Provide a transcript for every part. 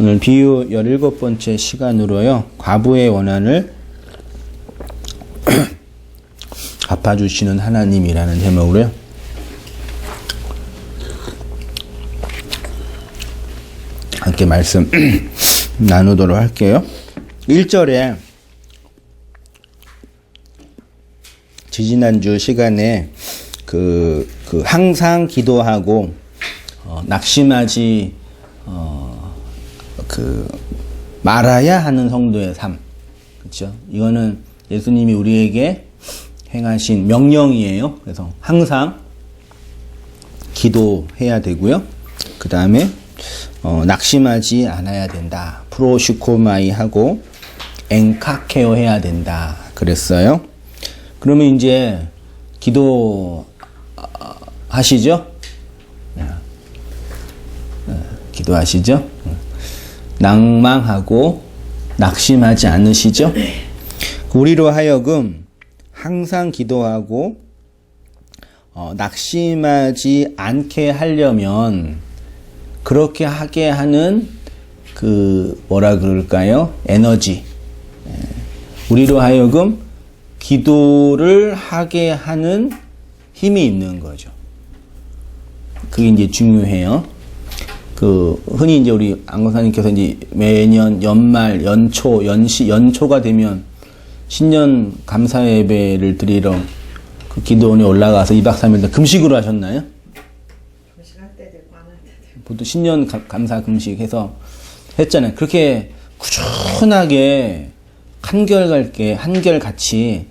오늘 비유 17번째 시간으로요. 과부의 원한을 갚아주시는 하나님이라는 제목으로요. 함께 말씀 나누도록 할게요. 1절에 지지난주 시간에 항상 기도하고 낙심하지 말아야 하는 성도의 삶. 그렇죠? 이거는 예수님이 우리에게 행하신 명령이에요. 그래서 항상 기도해야 되고요. 그 다음에 낙심하지 않아야 된다. 프로슈코마이 하고 엔카케어 해야 된다. 그랬어요. 그러면 이제 기도 하시죠? 기도하시죠? 낭망하고 낙심하지 않으시죠? 우리로 하여금 항상 기도하고 낙심하지 않게 하려면 그렇게 하게 하는 뭐라 그럴까요? 에너지. 우리로 하여금 기도를 하게 하는 힘이 있는 거죠. 그게 이제 중요해요. 흔히 이제 우리 안건사님께서 이제 매년 연말, 연초가 되면 신년 감사 예배를 드리러 기도원에 올라가서 2박 3일 금식으로 하셨나요? 금식할 때도 있고 안 할 때도 있고. 보통 신년 감사 금식해서 했잖아요. 그렇게 꾸준하게 한결같이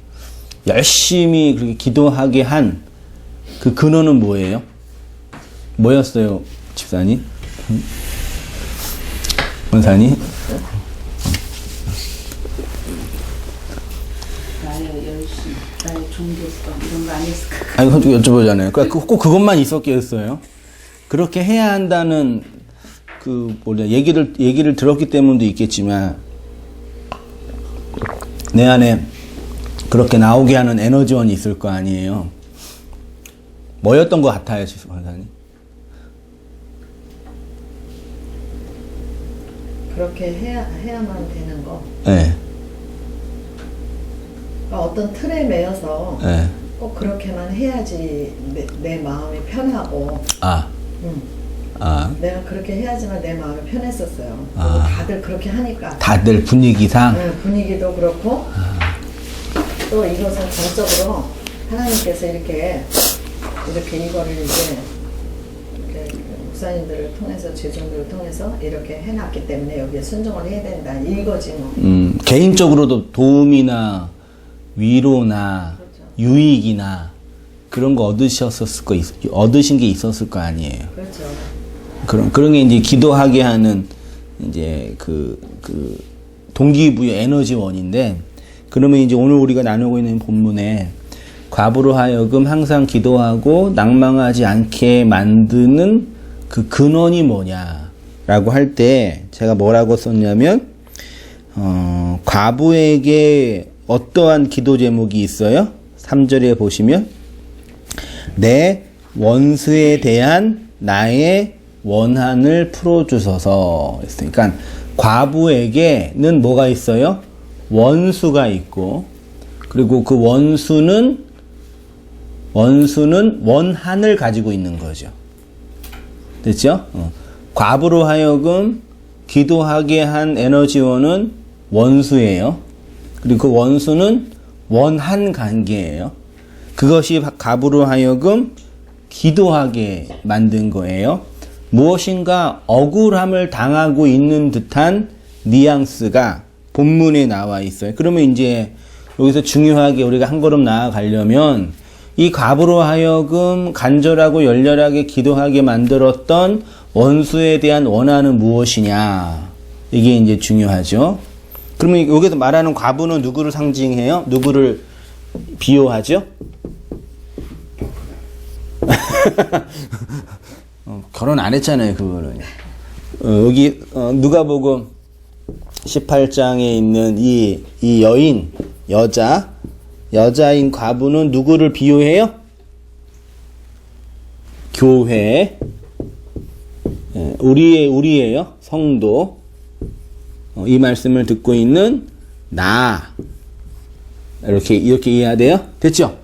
열심히 그렇게 기도하게 한 그 근원은 뭐예요? 뭐였어요, 집사님? 원사님? 나의 열심, 나의 종교성 이런 거 아니었을까? 아니, 여쭤보잖아요. 꼭 그것만 있었겠어요? 그렇게 해야 한다는 얘기를 들었기 때문도 있겠지만 내 안에 그렇게 나오게 하는 에너지원이 있을 거 아니에요. 뭐였던 것 같아요, 원사님? 그렇게 해야만 되는 거. 네. 그러니까 어떤 틀에 매여서 네. 꼭 그렇게만 해야지 내 마음이 편하고. 내가 그렇게 해야지만 내 마음이 편했었어요. 그리고 다들 그렇게 하니까. 다들 분위기상? 네, 분위기도 그렇고. 또 이것은 전적으로 하나님께서 이렇게 이거를 이제 목사님들을 통해서 제종들을 통해서 이렇게 해놨기 때문에 여기에 순종을 해야 된다 이거지 뭐. 개인적으로도 도움이나 위로나 그렇죠. 유익이나 그런 거 얻으신 게 있었을 거 아니에요. 그렇죠. 그런 게 이제 기도하게 하는 이제 동기부여 에너지원인데, 그러면 이제 오늘 우리가 나누고 있는 본문에 과부로 하여금 항상 기도하고 낭망하지 않게 만드는 그 근원이 뭐냐라고 할 때 제가 뭐라고 썼냐면 과부에게 어떠한 기도 제목이 있어요? 3절에 보시면 내 원수에 대한 나의 원한을 풀어주소서 했으니까 과부에게는 뭐가 있어요? 원수가 있고, 그리고 그 원수는 원한을 가지고 있는 거죠. 됐죠? 과부로 하여금 기도하게 한 에너지원은 원수예요. 그리고 그 원수는 원한 관계예요. 그것이 과부로 하여금 기도하게 만든 거예요. 무엇인가 억울함을 당하고 있는 듯한 뉘앙스가 본문에 나와 있어요. 그러면 이제 여기서 중요하게 우리가 한 걸음 나아가려면 이 과부로 하여금 간절하고 열렬하게 기도하게 만들었던 원수에 대한 원한은 무엇이냐, 이게 이제 중요하죠. 그러면 여기서 말하는 과부는 누구를 상징해요? 누구를 비유하죠? 결혼 안 했잖아요, 그거는. 여기 누가복음 18장에 있는 이 여자인 과부는 누구를 비유해요? 교회, 우리예요, 성도. 이 말씀을 듣고 있는 나. 이렇게 이해해야 돼요? 됐죠?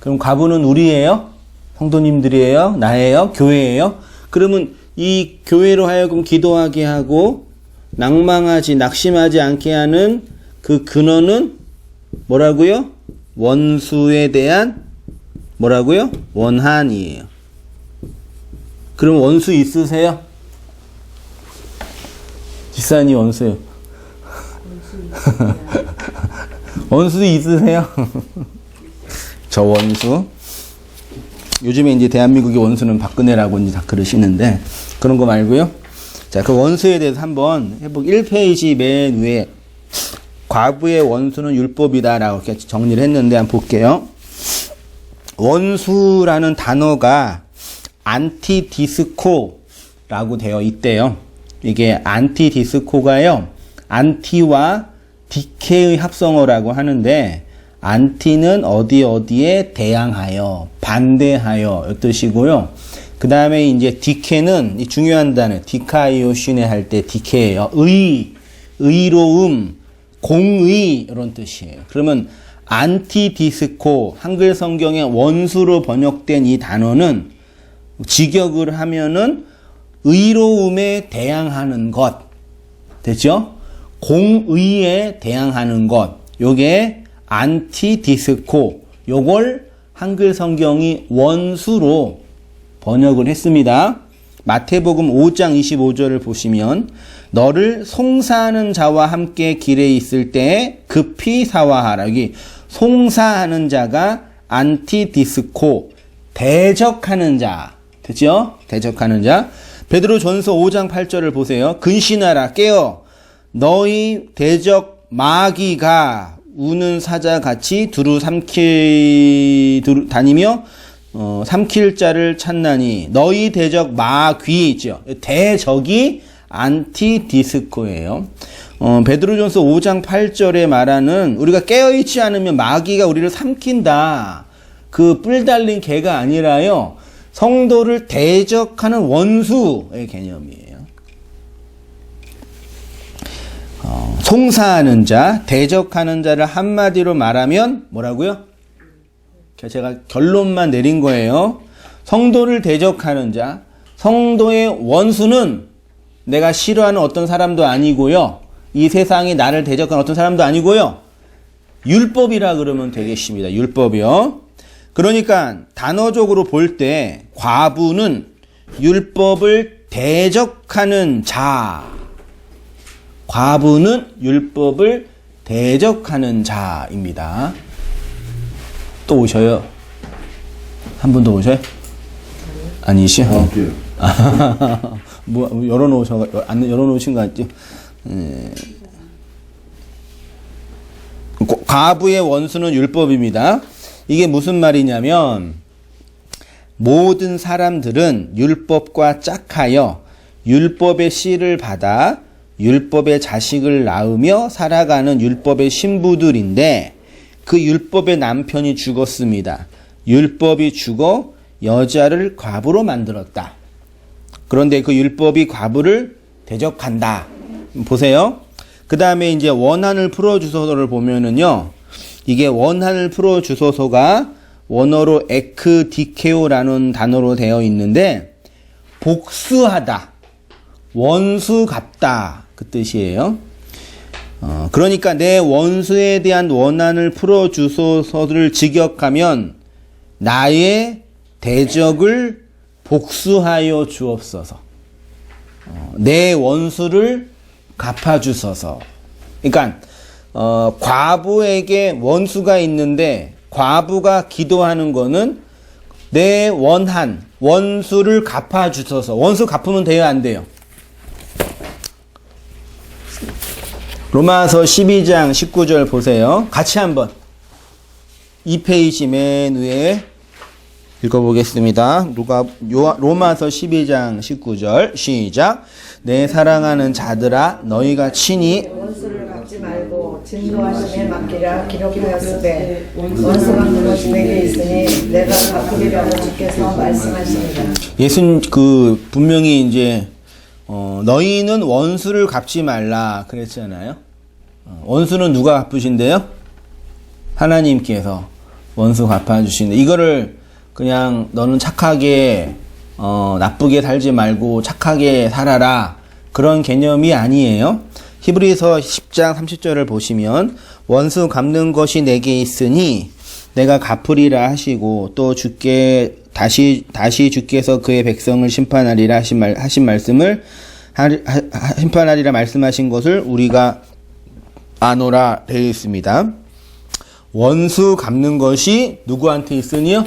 그럼 과부는 우리예요? 성도님들이에요? 나예요? 교회예요? 그러면 이 교회로 하여금 기도하게 하고 낭망하지, 낙심하지 않게 하는 그 근원은 뭐라고요? 원수에 대한 뭐라고요? 원한이에요. 그럼 원수 있으세요? 지사님 원수요. 원수 있으세요? 저 원수. 요즘에 이제 대한민국의 원수는 박근혜라고 이제 다 그러시는데 그런 거 말고요. 자, 그 원수에 대해서 한번 해보고 1페이지 맨 위에 과부의 원수는 율법이다라고 이렇게 정리를 했는데 한번 볼게요. 원수라는 단어가 안티디스코라고 되어 있대요. 이게 안티디스코가요. 안티와 디케의 합성어라고 하는데 안티는 어디에 대항하여, 반대하여 이 뜻이고요. 그 다음에 이제 디케는 중요한 단어, 디카이오시네 할 때 디케예요. 의로움, 공의 이런 뜻이에요. 그러면 안티디스코, 한글 성경의 원수로 번역된 이 단어는 직역을 하면은 의로움에 대항하는 것. 됐죠? 공의에 대항하는 것. 요게 안티디스코. 요걸 한글 성경이 원수로 번역을 했습니다. 마태복음 5장 25절을 보시면 너를 송사하는 자와 함께 길에 있을 때 급히 사와하라. 여기 송사하는 자가 안티디스코, 대적하는 자. 됐죠? 대적하는 자. 베드로전서 5장 8절을 보세요. 근신하라 깨어 너희 대적 마귀가 우는 사자같이 두루 다니며 삼킬 자를 찾나니 너희 대적 마귀 있죠. 대적이 안티디스코예요. 베드로전서 5장 8절에 말하는 우리가 깨어있지 않으면 마귀가 우리를 삼킨다. 그 뿔 달린 개가 아니라요. 성도를 대적하는 원수의 개념이에요. 송사하는 자, 대적하는 자를 한마디로 말하면 뭐라고요? 제가 결론만 내린 거예요. 성도를 대적하는 자, 성도의 원수는 내가 싫어하는 어떤 사람도 아니고요. 이 세상이 나를 대적하는 어떤 사람도 아니고요. 율법이라 그러면 되겠습니다. 율법이요. 그러니까 단어적으로 볼 때 과부는 율법을 대적하는 자. 과부는 율법을 대적하는 자입니다. 또 오셔요? 한 분 더 오셔요? 아니시요? 뭐 열어놓으신 거 같죠? 과부의 원수는 율법입니다. 이게 무슨 말이냐면 모든 사람들은 율법과 짝하여 율법의 씨를 받아 율법의 자식을 낳으며 살아가는 율법의 신부들인데 그 율법의 남편이 죽었습니다. 율법이 죽어 여자를 과부로 만들었다. 그런데 그 율법이 과부를 대적한다. 보세요. 그 다음에 이제 원한을 풀어주소서를 보면은요. 이게 원한을 풀어주소서가 원어로 에크디케오라는 단어로 되어 있는데 복수하다. 원수 갚다. 그 뜻이에요. 그러니까 내 원수에 대한 원한을 풀어주소서를 직역하면 나의 대적을 복수하여 주옵소서. 내 원수를 갚아주소서. 그러니까 과부에게 원수가 있는데 과부가 기도하는 거는 내 원수를 갚아주소서. 원수 갚으면 돼요, 안 돼요? 로마서 12장 19절 보세요. 같이 한번 2페이지 맨 위에 읽어보겠습니다. 로마서 12장 19절 시작. 내 사랑하는 자들아 너희가 친히 원수를 갚지 말고 진노하심에 맡기라 기록하였으되 원수가 그것이 내게 있으니 내가 갚으리라고 주께서 말씀하십니다. 분명히 이제 너희는 원수를 갚지 말라 그랬잖아요. 원수는 누가 갚으신대요? 하나님께서 원수 갚아주신대. 이거를 그냥 너는 착하게 나쁘게 살지 말고 착하게 살아라 그런 개념이 아니에요. 히브리서 10장 30절을 보시면 원수 갚는 것이 내게 있으니 내가 갚으리라 하시고 또 주께 다시 주께서 그의 백성을 심판하리라 하신 말씀을 심판하리라 말씀하신 것을 우리가 아노라 되어 있습니다. 원수 갚는 것이 누구한테 있으니요?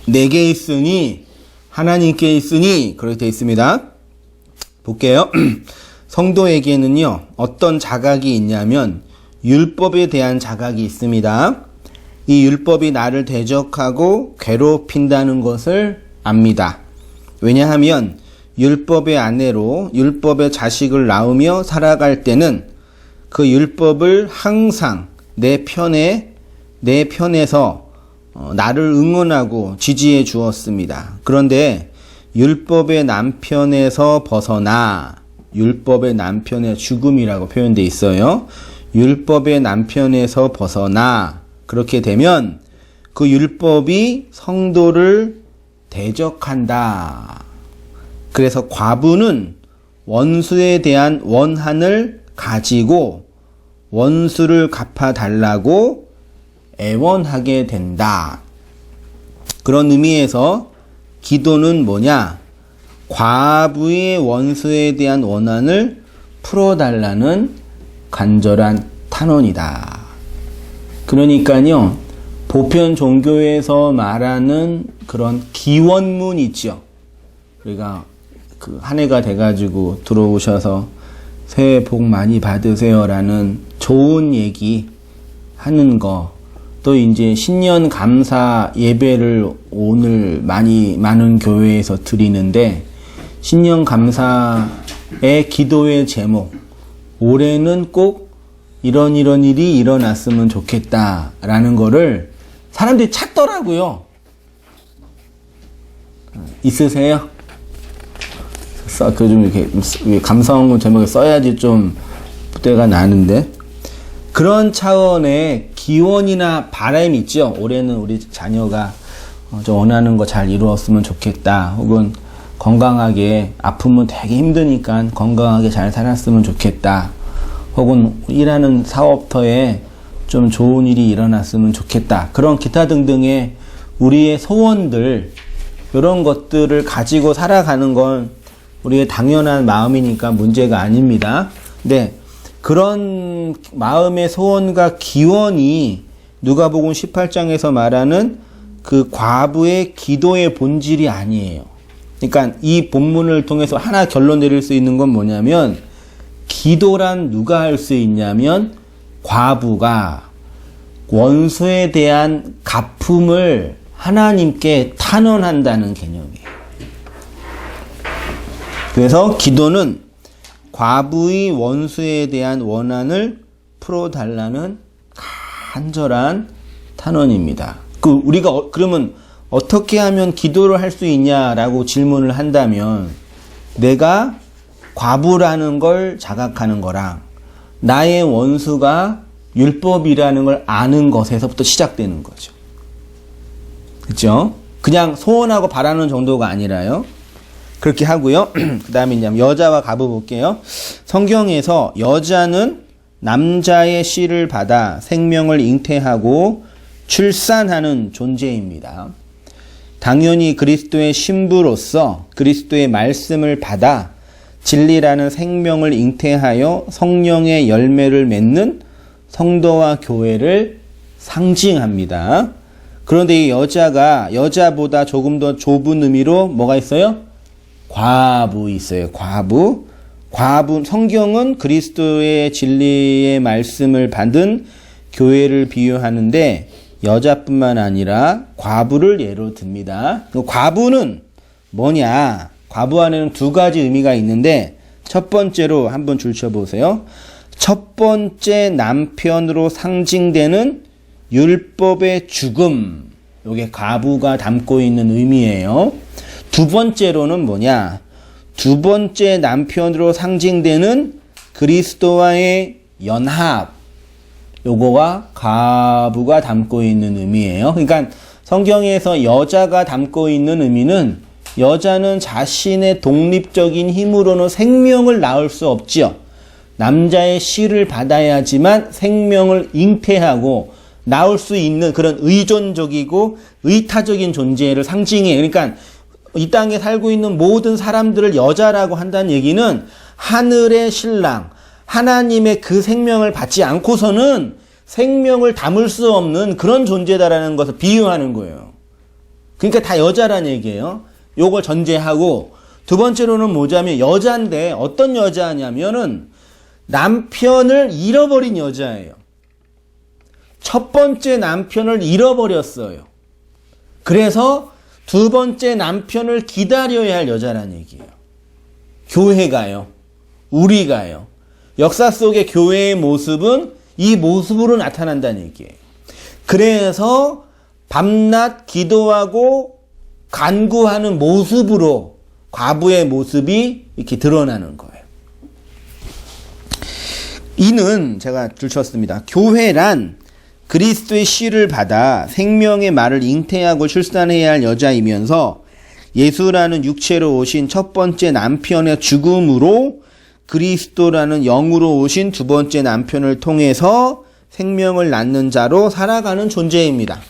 내게 있으니 하나님께 있으니 그렇게 되어 있습니다. 볼게요. 성도에게는요 어떤 자각이 있냐면 율법에 대한 자각이 있습니다. 이 율법이 나를 대적하고 괴롭힌다는 것을 압니다. 왜냐하면 율법의 아내로 율법의 자식을 낳으며 살아갈 때는 그 율법을 항상 내 편에서 나를 응원하고 지지해 주었습니다. 그런데 율법의 남편에서 벗어나 율법의 남편의 죽음이라고 표현되어 있어요. 율법의 남편에서 벗어나 그렇게 되면 그 율법이 성도를 대적한다. 그래서 과부는 원수에 대한 원한을 가지고 원수를 갚아달라고 애원하게 된다. 그런 의미에서 기도는 뭐냐? 과부의 원수에 대한 원한을 풀어달라는 간절한 탄원이다. 그러니까요, 보편 종교에서 말하는 그런 기원문 있죠. 우리가 그 한 해가 돼가지고 들어오셔서 새해 복 많이 받으세요라는 좋은 얘기 하는 거, 또 이제 신년 감사 예배를 오늘 많은 교회에서 드리는데, 신년 감사의 기도의 제목, 올해는 꼭 이런 일이 일어났으면 좋겠다라는 거를 사람들이 찾더라고요. 있으세요? 좀 이렇게 감성 제목에 써야지 좀 때가 나는데, 그런 차원의 기원이나 바람이 있죠. 올해는 우리 자녀가 좀 원하는 거 잘 이루었으면 좋겠다. 혹은 건강하게, 아프면 되게 힘드니까 건강하게 잘 살았으면 좋겠다. 혹은 일하는 사업터에 좀 좋은 일이 일어났으면 좋겠다. 그런 기타 등등의 우리의 소원들, 이런 것들을 가지고 살아가는 건 우리의 당연한 마음이니까 문제가 아닙니다. 근데 그런 마음의 소원과 기원이 누가복음 18장에서 말하는 그 과부의 기도의 본질이 아니에요. 그러니까 이 본문을 통해서 하나 결론 내릴 수 있는 건 뭐냐면, 기도란 누가 할 수 있냐면 과부가 원수에 대한 갚음을 하나님께 탄원한다는 개념이에요. 그래서 기도는 과부의 원수에 대한 원한을 풀어달라는 간절한 탄원입니다. 우리가 그러면 어떻게 하면 기도를 할 수 있냐라고 질문을 한다면, 내가 과부라는 걸 자각하는 거랑 나의 원수가 율법이라는 걸 아는 것에서부터 시작되는 거죠. 그렇죠? 그냥 소원하고 바라는 정도가 아니라요. 그렇게 하고요. 그 다음에 이제 여자와 과부 볼게요. 성경에서 여자는 남자의 씨를 받아 생명을 잉태하고 출산하는 존재입니다. 당연히 그리스도의 신부로서 그리스도의 말씀을 받아 진리라는 생명을 잉태하여 성령의 열매를 맺는 성도와 교회를 상징합니다. 그런데 이 여자보다 조금 더 좁은 의미로 뭐가 있어요? 과부 있어요. 과부. 성경은 그리스도의 진리의 말씀을 받은 교회를 비유하는데, 여자뿐만 아니라 과부를 예로 듭니다. 과부는 뭐냐? 과부 안에는 두 가지 의미가 있는데, 첫 번째로 한번 줄쳐보세요. 첫 번째 남편으로 상징되는 율법의 죽음, 이게 과부가 담고 있는 의미예요. 두 번째로는 뭐냐? 두 번째 남편으로 상징되는 그리스도와의 연합, 요거가 과부가 담고 있는 의미예요. 그러니까 성경에서 여자가 담고 있는 의미는 여자는 자신의 독립적인 힘으로는 생명을 낳을 수 없지요. 남자의 씨를 받아야지만 생명을 잉태하고 낳을 수 있는 그런 의존적이고 의타적인 존재를 상징해요. 그러니까 이 땅에 살고 있는 모든 사람들을 여자라고 한다는 얘기는 하늘의 신랑, 하나님의 그 생명을 받지 않고서는 생명을 담을 수 없는 그런 존재다라는 것을 비유하는 거예요. 그러니까 다 여자라는 얘기예요. 요걸 전제하고, 두 번째로는 뭐냐면 여자인데 어떤 여자냐면은 남편을 잃어버린 여자예요. 첫 번째 남편을 잃어버렸어요. 그래서 두 번째 남편을 기다려야 할 여자라는 얘기예요. 교회가요. 우리가요. 역사 속의 교회의 모습은 이 모습으로 나타난다는 얘기예요. 그래서 밤낮 기도하고 간구하는 모습으로 과부의 모습이 이렇게 드러나는 거예요. 이는 제가 줄쳤습니다. 교회란 그리스도의 씨를 받아 생명의 말을 잉태하고 출산해야 할 여자이면서 예수라는 육체로 오신 첫 번째 남편의 죽음으로 그리스도라는 영으로 오신 두 번째 남편을 통해서 생명을 낳는 자로 살아가는 존재입니다.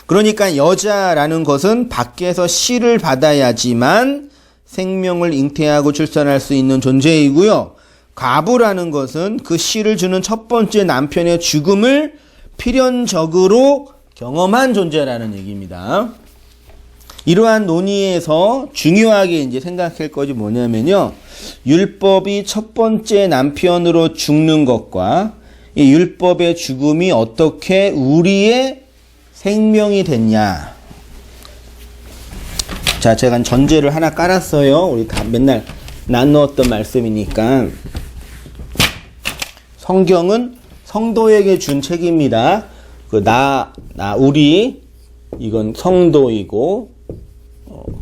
그러니까 여자라는 것은 밖에서 씨를 받아야지만 생명을 잉태하고 출산할 수 있는 존재이고요. 과부라는 것은 그 씨를 주는 첫 번째 남편의 죽음을 필연적으로 경험한 존재라는 얘기입니다. 이러한 논의에서 중요하게 이제 생각할 것이 뭐냐면요. 율법이 첫 번째 남편으로 죽는 것과 이 율법의 죽음이 어떻게 우리의 생명이 됐냐. 자, 제가 전제를 하나 깔았어요. 우리 다 맨날 나누었던 말씀이니까. 성경은 성도에게 준 책입니다. 우리, 이건 성도이고,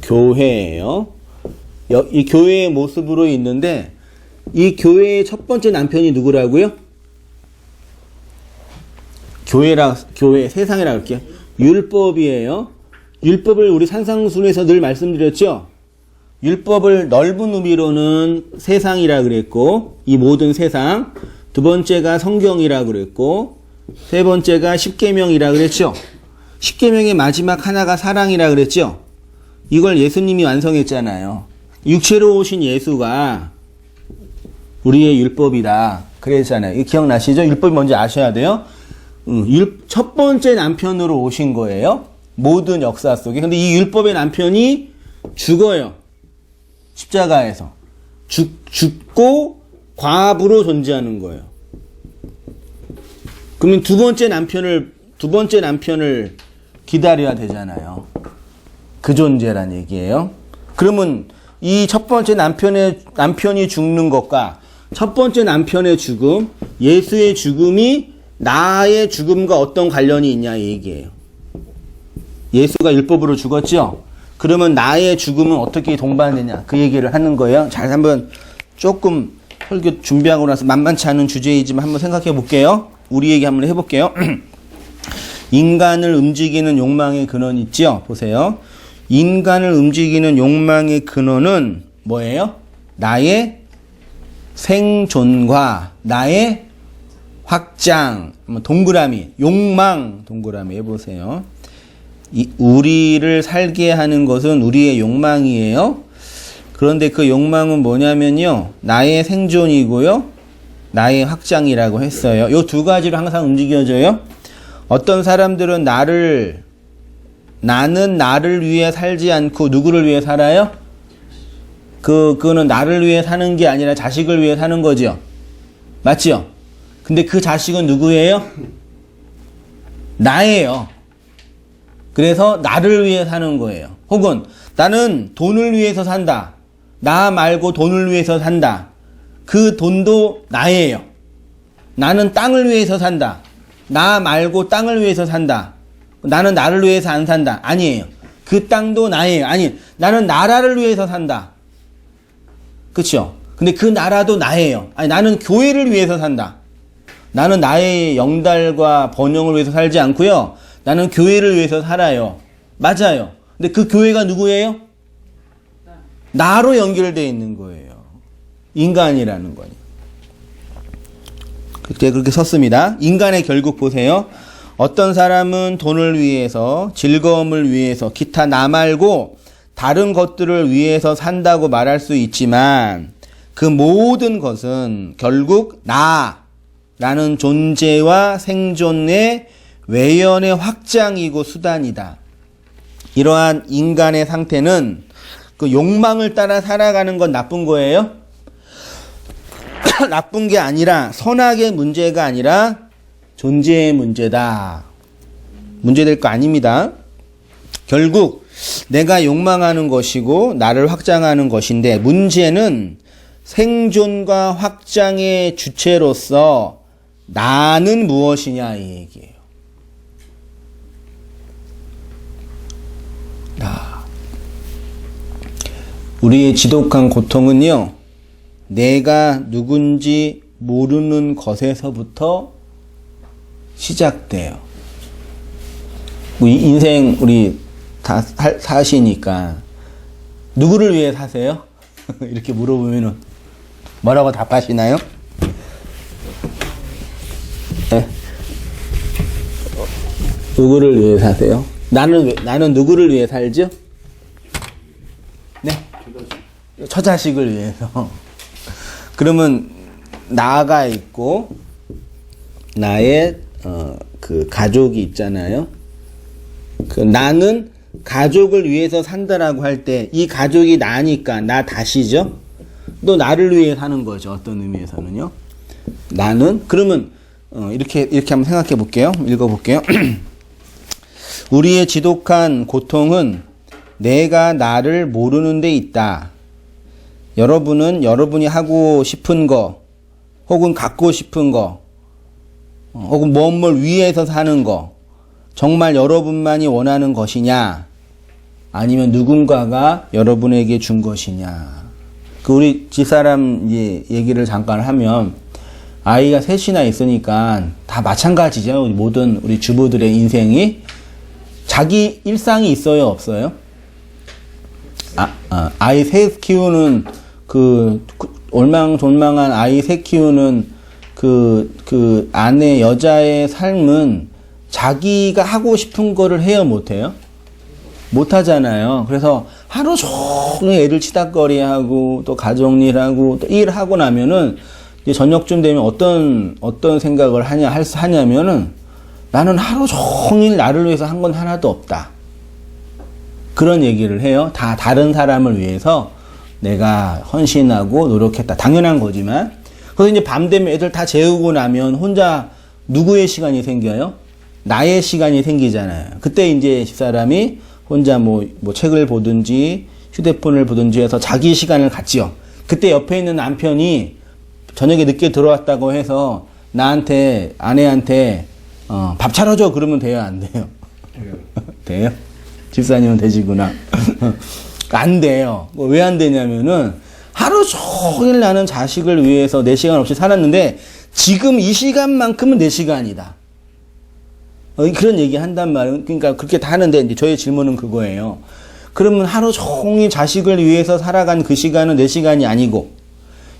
교회예요. 이 교회의 모습으로 있는데, 이 교회의 첫 번째 남편이 누구라고요? 교회, 세상이라고 할게요. 율법이에요. 율법을 우리 산상순에서 늘 말씀드렸죠? 율법을 넓은 의미로는 세상이라 그랬고, 이 모든 세상. 두 번째가 성경이라 그랬고, 세 번째가 십계명이라 그랬죠? 십계명의 마지막 하나가 사랑이라 그랬죠? 이걸 예수님이 완성했잖아요. 육체로 오신 예수가 우리의 율법이다. 그랬잖아요. 이거 기억나시죠? 율법이 뭔지 아셔야 돼요. 첫 번째 남편으로 오신 거예요. 모든 역사 속에. 근데 이 율법의 남편이 죽어요. 십자가에서. 죽고 과부로 존재하는 거예요. 그러면 두 번째 남편을 기다려야 되잖아요. 그 존재란 얘기예요. 그러면 이 첫 번째 남편이 죽는 것과 첫 번째 남편의 죽음, 예수의 죽음이 나의 죽음과 어떤 관련이 있냐 이 얘기예요. 예수가 율법으로 죽었죠? 그러면 나의 죽음은 어떻게 동반되냐 그 얘기를 하는 거예요. 잘 한번 조금 설교 준비하고 나서 만만치 않은 주제이지만 한번 생각해 볼게요. 우리 얘기 한번 해볼게요. 인간을 움직이는 욕망의 근원 있죠? 보세요. 인간을 움직이는 욕망의 근원은 뭐예요? 나의 생존과 나의 확장, 동그라미, 욕망, 동그라미 해보세요. 우리를 살게 하는 것은 우리의 욕망이에요. 그런데 그 욕망은 뭐냐면요. 나의 생존이고요. 나의 확장이라고 했어요. 이 두 가지로 항상 움직여져요. 어떤 사람들은 나는 나를 위해 살지 않고 누구를 위해 살아요? 그거는 나를 위해 사는 게 아니라 자식을 위해 사는 거죠. 맞죠? 근데 그 자식은 누구예요? 나예요. 그래서 나를 위해 사는 거예요. 혹은 나는 돈을 위해서 산다. 나 말고 돈을 위해서 산다. 그 돈도 나예요. 나는 땅을 위해서 산다. 나 말고 땅을 위해서 산다. 나는 나를 위해서 안 산다. 아니에요. 그 땅도 나예요. 아니, 나는 나라를 위해서 산다. 그쵸? 근데 그 나라도 나예요. 아니, 나는 교회를 위해서 산다. 나는 나의 영달과 번영을 위해서 살지 않고요. 나는 교회를 위해서 살아요. 맞아요. 근데 그 교회가 누구예요? 나로 연결되어 있는 거예요. 인간이라는 거예요. 그렇게 썼습니다. 인간의 결국 보세요. 어떤 사람은 돈을 위해서, 즐거움을 위해서, 기타 나 말고 다른 것들을 위해서 산다고 말할 수 있지만 그 모든 것은 결국 나라는 존재와 생존의 외연의 확장이고 수단이다. 이러한 인간의 상태는 그 욕망을 따라 살아가는 건 나쁜 거예요? 나쁜 게 아니라 선악의 문제가 아니라 존재의 문제다. 문제될 거 아닙니다. 결국 내가 욕망하는 것이고 나를 확장하는 것인데 문제는 생존과 확장의 주체로서 나는 무엇이냐 이 얘기예요. 나. 우리의 지독한 고통은요. 내가 누군지 모르는 것에서부터 시작돼요. 인생 우리 다 사시니까 누구를 위해 사세요? 이렇게 물어보면은 뭐라고 답하시나요? 네? 누구를 위해 사세요? 나는 누구를 위해 살죠? 네? 처자식을 위해서. 그러면 나가 있고 나의 그 가족이 있잖아요. 그 나는 가족을 위해서 산다라고 할 때 이 가족이 나니까 나 다시죠. 또 나를 위해 사는 거죠. 어떤 의미에서는요. 나는 그러면 이렇게 한번 생각해 볼게요. 읽어 볼게요. 우리의 지독한 고통은 내가 나를 모르는 데 있다. 여러분은 여러분이 하고 싶은 거 혹은 갖고 싶은 거 혹은 무엇을 위해서 사는 거 정말 여러분만이 원하는 것이냐 아니면 누군가가 여러분에게 준 것이냐. 그 우리 집사람 얘기를 잠깐 하면 아이가 셋이나 있으니까 다 마찬가지죠. 모든 우리 주부들의 인생이 자기 일상이 있어요, 없어요? 아이 셋 키우는 그 올망졸망한 아이 셋 키우는 그 아내 여자의 삶은 자기가 하고 싶은 거를 해요, 못해요? 못하잖아요. 그래서 하루 종일 애를 치닥거리하고 또 가정일하고 또 일하고 나면은 이제 저녁쯤 되면 어떤 생각을 하냐면은 나는 하루 종일 나를 위해서 한 건 하나도 없다. 그런 얘기를 해요. 다 다른 사람을 위해서 내가 헌신하고 노력했다. 당연한 거지만. 그래서 이제 밤 되면 애들 다 재우고 나면 혼자 누구의 시간이 생겨요? 나의 시간이 생기잖아요. 그때 이제 집사람이 혼자 뭐 책을 보든지 휴대폰을 보든지 해서 자기 시간을 갖지요. 그때 옆에 있는 남편이 저녁에 늦게 들어왔다고 해서 나한테, 아내한테 밥 차려줘 그러면 돼요, 안 돼요? 돼요? 집사님은 되시구나. 안 돼요. 왜 안 되냐면은 하루 종일 나는 자식을 위해서 내 시간 없이 살았는데 지금 이 시간만큼은 내 시간이다. 그런 얘기 한단 말이에요. 그러니까 그렇게 다 하는데 이제 저의 질문은 그거예요. 그러면 하루 종일 자식을 위해서 살아간 그 시간은 내 시간이 아니고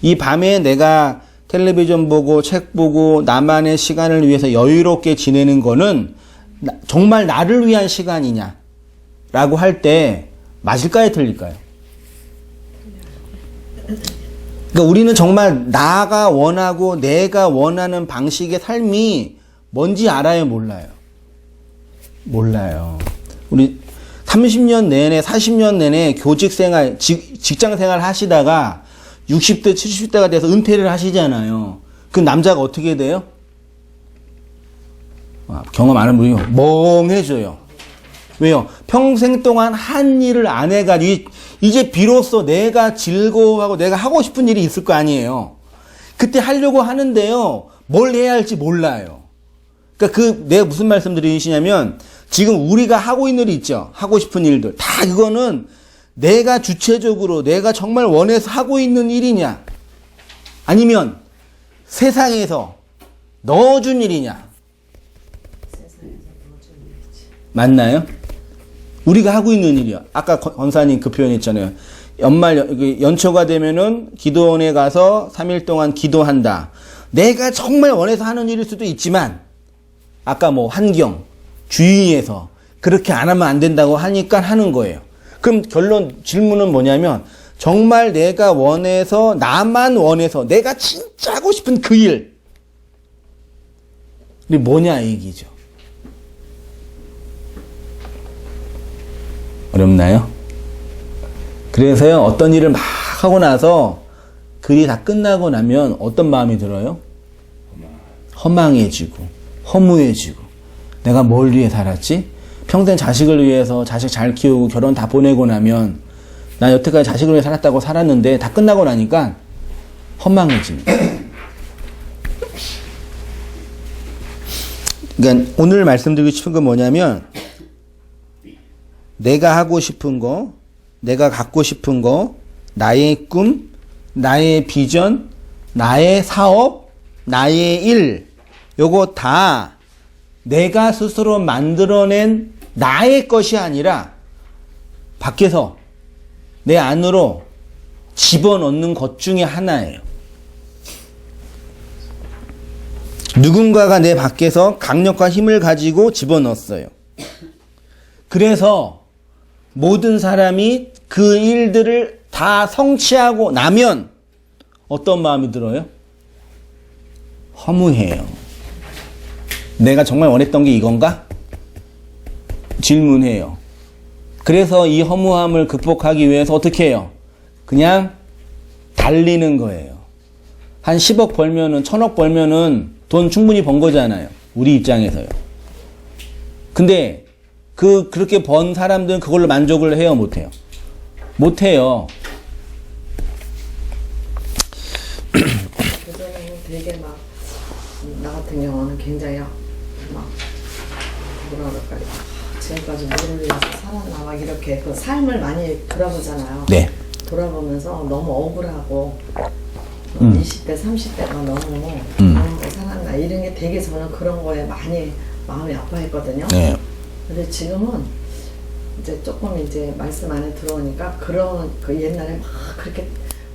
이 밤에 내가 텔레비전 보고 책 보고 나만의 시간을 위해서 여유롭게 지내는 거는 정말 나를 위한 시간이냐 라고 할 때 맞을까요, 틀릴까요? 그러니까 우리는 정말 나가 원하고 내가 원하는 방식의 삶이 뭔지 알아요, 몰라요? 몰라요. 우리 30년 내내, 40년 내내 교직 생활, 직장 생활 하시다가 60대, 70대가 돼서 은퇴를 하시잖아요. 그 남자가 어떻게 돼요? 경험 안 하면 우리 멍해져요. 왜요? 평생 동안 한 일을 안 해가지고 이제 비로소 내가 즐거워하고 내가 하고 싶은 일이 있을 거 아니에요. 그때 하려고 하는데요. 뭘 해야 할지 몰라요. 그러니까 내가 무슨 말씀 드리시냐면 지금 우리가 하고 있는 일이 있죠. 하고 싶은 일들. 다 그거는 내가 주체적으로 내가 정말 원해서 하고 있는 일이냐? 아니면 세상에서 넣어준 일이냐? 맞나요? 우리가 하고 있는 일이야. 아까 권사님 그 표현했잖아요. 연초가 되면은 기도원에 가서 3일 동안 기도한다. 내가 정말 원해서 하는 일일 수도 있지만, 아까 뭐 환경, 주위에서 그렇게 안 하면 안 된다고 하니까 하는 거예요. 그럼 질문은 뭐냐면, 정말 내가 원해서, 나만 원해서, 내가 진짜 하고 싶은 그 일이 뭐냐, 이 얘기죠. 어렵나요? 그래서요, 어떤 일을 막 하고 나서 그 일이 다 끝나고 나면 어떤 마음이 들어요? 허망해지고, 허무해지고. 내가 뭘 위해 살았지? 평생 자식을 위해서 자식 잘 키우고 결혼 다 보내고 나면 나 여태까지 자식을 위해 살았다고 살았는데 다 끝나고 나니까 허망해집니다. 그러니까 오늘 말씀드리고 싶은 건 뭐냐면, 내가 하고 싶은 거, 내가 갖고 싶은 거, 나의 꿈, 나의 비전, 나의 사업, 나의 일, 요거 다 내가 스스로 만들어낸 나의 것이 아니라 밖에서 내 안으로 집어넣는 것 중에 하나예요. 누군가가 내 밖에서 강력한 힘을 가지고 집어넣었어요. 그래서 모든 사람이 그 일들을 다 성취하고 나면 어떤 마음이 들어요? 허무해요. 내가 정말 원했던 게 이건가? 질문해요. 그래서 이 허무함을 극복하기 위해서 어떻게 해요? 그냥 달리는 거예요. 한 10억 벌면은, 1000억 벌면은 돈 충분히 번 거잖아요. 우리 입장에서요. 근데 그렇게 번 사람들은 그걸로 만족을 해요, 못해요? 못해요. 그전에는 되게 막, 나 같은 경우는 굉장히 막, 뭐라 그럴까요? 지금까지 뭐를 위해서 살았나, 막 이렇게 그 삶을 많이 돌아보잖아요. 네. 돌아보면서 너무 억울하고, 20대, 30대가 너무 살았나, 이런 게 되게 저는 그런 거에 많이 마음이 아파했거든요. 네. 근데 지금은 이제 조금 이제 말씀 안에 들어오니까 그런 그 옛날에 막 그렇게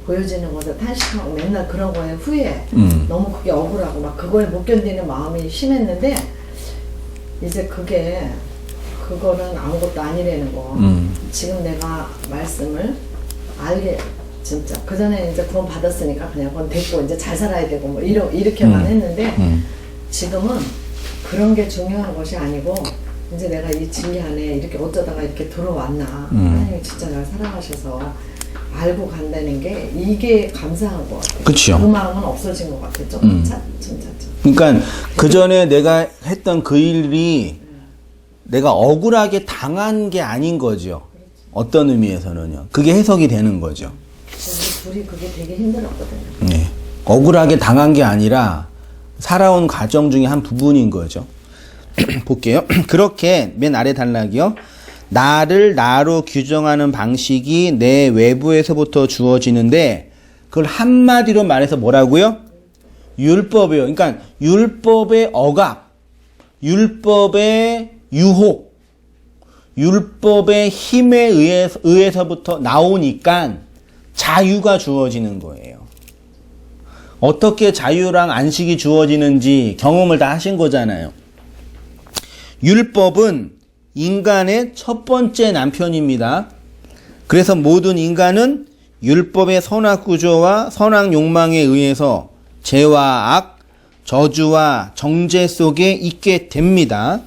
보여지는 것을 탄식하고 맨날 그런 거에 후회, 너무 그게 억울하고 막 그거에 못 견디는 마음이 심했는데, 이제 그거는 아무것도 아니라는 거. 지금 내가 말씀을 알게, 진짜 그 전에 이제 구원 받았으니까 그냥 그건 됐고 이제 잘 살아야 되고 뭐 이렇게만 했는데, 지금은 그런 게 중요한 것이 아니고, 이제 내가 이 진리 안에 이렇게 어쩌다가 이렇게 들어왔나, 하나님이 진짜 날 사랑하셔서 알고 간다는 게 이게 감사한 것 같아요. 그쵸. 그 마음은 없어진 것 같아요. 진짜. 그러니까 그 전에 내가 했던 그 일이 내가 억울하게 당한 게 아닌 거죠. 어떤 의미에서는요. 그게 해석이 되는 거죠. 우리 둘이 그게 되게 힘들었거든요. 네. 억울하게 당한 게 아니라 살아온 과정 중에 한 부분인 거죠. 볼게요. 그렇게 맨 아래 단락이요. 나를 나로 규정하는 방식이 내 외부에서부터 주어지는데, 그걸 한마디로 말해서 뭐라고요? 율법이에요. 그러니까 율법의 억압, 율법의 유혹, 율법의 힘에 의해서부터 나오니까 자유가 주어지는 거예요. 어떻게 자유랑 안식이 주어지는지 경험을 다 하신 거잖아요. 율법은 인간의 첫 번째 남편입니다. 그래서 모든 인간은 율법의 선악 구조와 선악 욕망에 의해서 죄와 악, 저주와 정죄 속에 있게 됩니다.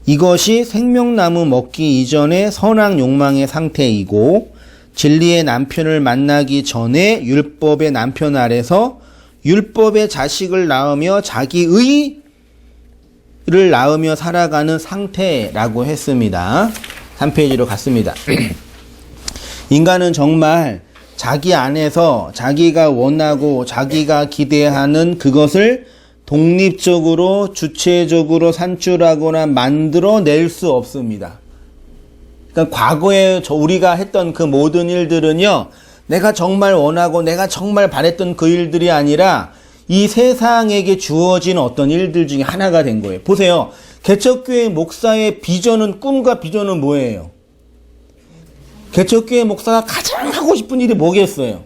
이것이 생명나무 먹기 이전의 선악 욕망의 상태이고, 진리의 남편을 만나기 전에 율법의 남편 아래서 율법의 자식을 낳으며 자기 의를 낳으며 살아가는 상태라고 했습니다. 3페이지로 갔습니다. 인간은 정말 자기 안에서 자기가 원하고 자기가 기대하는 그것을 독립적으로 주체적으로 산출하거나 만들어낼 수 없습니다. 그러니까 과거에 우리가 했던 그 모든 일들은요, 내가 정말 원하고 내가 정말 바랬던 그 일들이 아니라 이 세상에게 주어진 어떤 일들 중에 하나가 된 거예요. 보세요. 개척교회 목사의 비전은, 꿈과 비전은 뭐예요? 개척교회 목사가 가장 하고 싶은 일이 뭐겠어요?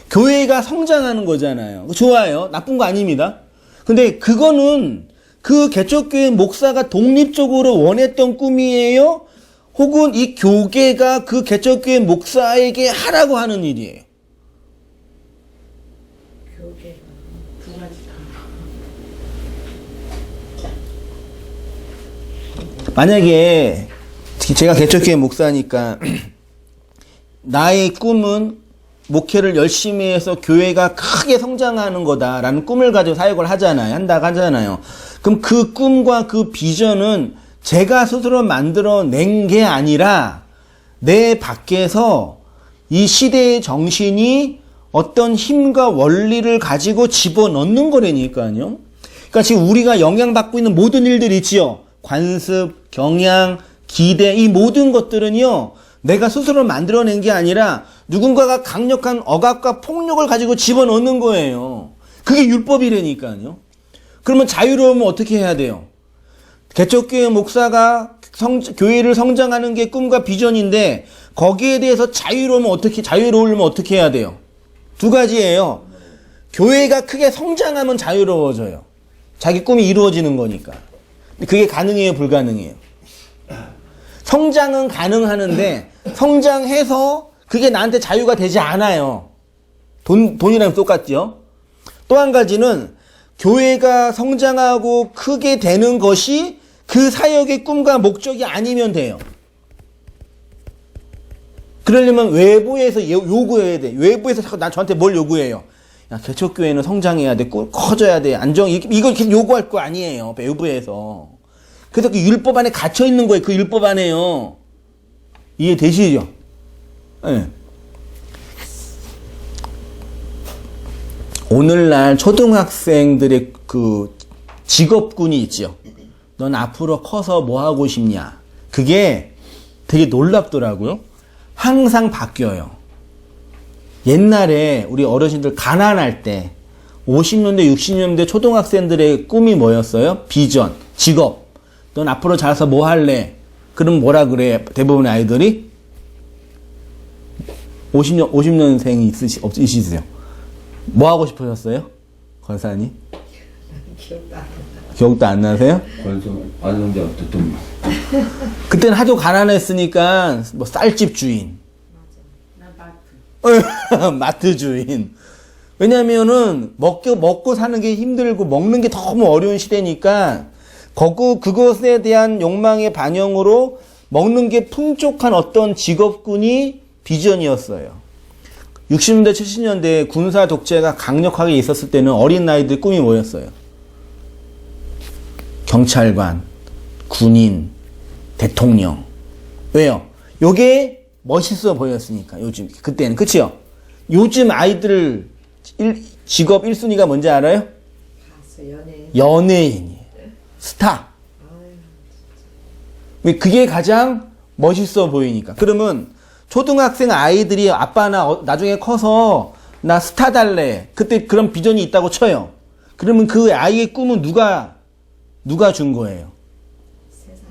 교회가 성장하는 거잖아요. 좋아요. 나쁜 거 아닙니다. 근데 그거는 그 개척교회 목사가 독립적으로 원했던 꿈이에요? 혹은 이 교계가 그 개척교회 목사에게 하라고 하는 일이에요? 교계가 두 가지 다. 만약에 제가 개척교회 목사니까 나의 꿈은 목회를 열심히 해서 교회가 크게 성장하는 거다라는 꿈을 가지고 사역을 한다고 하잖아요. 그럼 그 꿈과 그 비전은 제가 스스로 만들어낸 게 아니라 내 밖에서 이 시대의 정신이 어떤 힘과 원리를 가지고 집어넣는 거라니까요. 그러니까 지금 우리가 영향받고 있는 모든 일들이 있지요. 관습, 경향, 기대, 이 모든 것들은요, 내가 스스로 만들어낸 게 아니라 누군가가 강력한 억압과 폭력을 가지고 집어넣는 거예요. 그게 율법이라니까요. 그러면 자유로우면 어떻게 해야 돼요? 개척교회 목사가 교회를 성장하는 게 꿈과 비전인데 거기에 대해서 자유로우면 어떻게 해야 돼요? 두 가지예요. 교회가 크게 성장하면 자유로워져요. 자기 꿈이 이루어지는 거니까. 그게 가능해요, 불가능해요? 성장은 가능하는데 성장해서 그게 나한테 자유가 되지 않아요. 돈이랑 똑같죠? 또 한 가지는 교회가 성장하고 크게 되는 것이 그 사역의 꿈과 목적이 아니면 돼요. 그러려면 외부에서 요구해야 돼. 외부에서 자꾸 저한테 뭘 요구해요? 야, 개척교회는 성장해야 돼. 커져야 돼. 이걸 계속 요구할 거 아니에요. 외부에서. 그래서 그 율법 안에 갇혀 있는 거예요. 그 율법 안에요. 이해되시죠? 네. 오늘날 초등학생들의 그 직업군이 있죠. 넌 앞으로 커서 뭐 하고 싶냐? 그게 되게 놀랍더라고요. 항상 바뀌어요. 옛날에 우리 어르신들 가난할 때 50년대, 60년대 초등학생들의 꿈이 뭐였어요? 비전, 직업. 넌 앞으로 자라서 뭐 할래? 그럼 뭐라 그래? 대부분의 아이들이 50년생이 있으세요? 뭐 하고 싶으셨어요? 권사님? 기억도 안 나세요? 아는데 어쨌든 그때는 하도 가난했으니까 뭐 쌀집 주인, 마트 주인. 왜냐면은 먹고 사는 게 힘들고 먹는 게 너무 어려운 시대니까 그것에 대한 욕망의 반영으로 먹는 게 풍족한 어떤 직업군이 비전이었어요. 60년대, 70년대 군사 독재가 강력하게 있었을 때는 어린 나이들 꿈이 뭐였어요? 경찰관, 군인, 대통령. 왜요? 요게 멋있어 보였으니까, 그때는. 그치요? 요즘 아이들 직업 1순위가 뭔지 알아요? 연예인이에요. 스타. 왜? 그게 가장 멋있어 보이니까. 그러면 초등학생 아이들이 아빠나 나중에 커서 나 스타 달래. 그때 그런 비전이 있다고 쳐요. 그러면 그 아이의 꿈은 누가 준 거예요?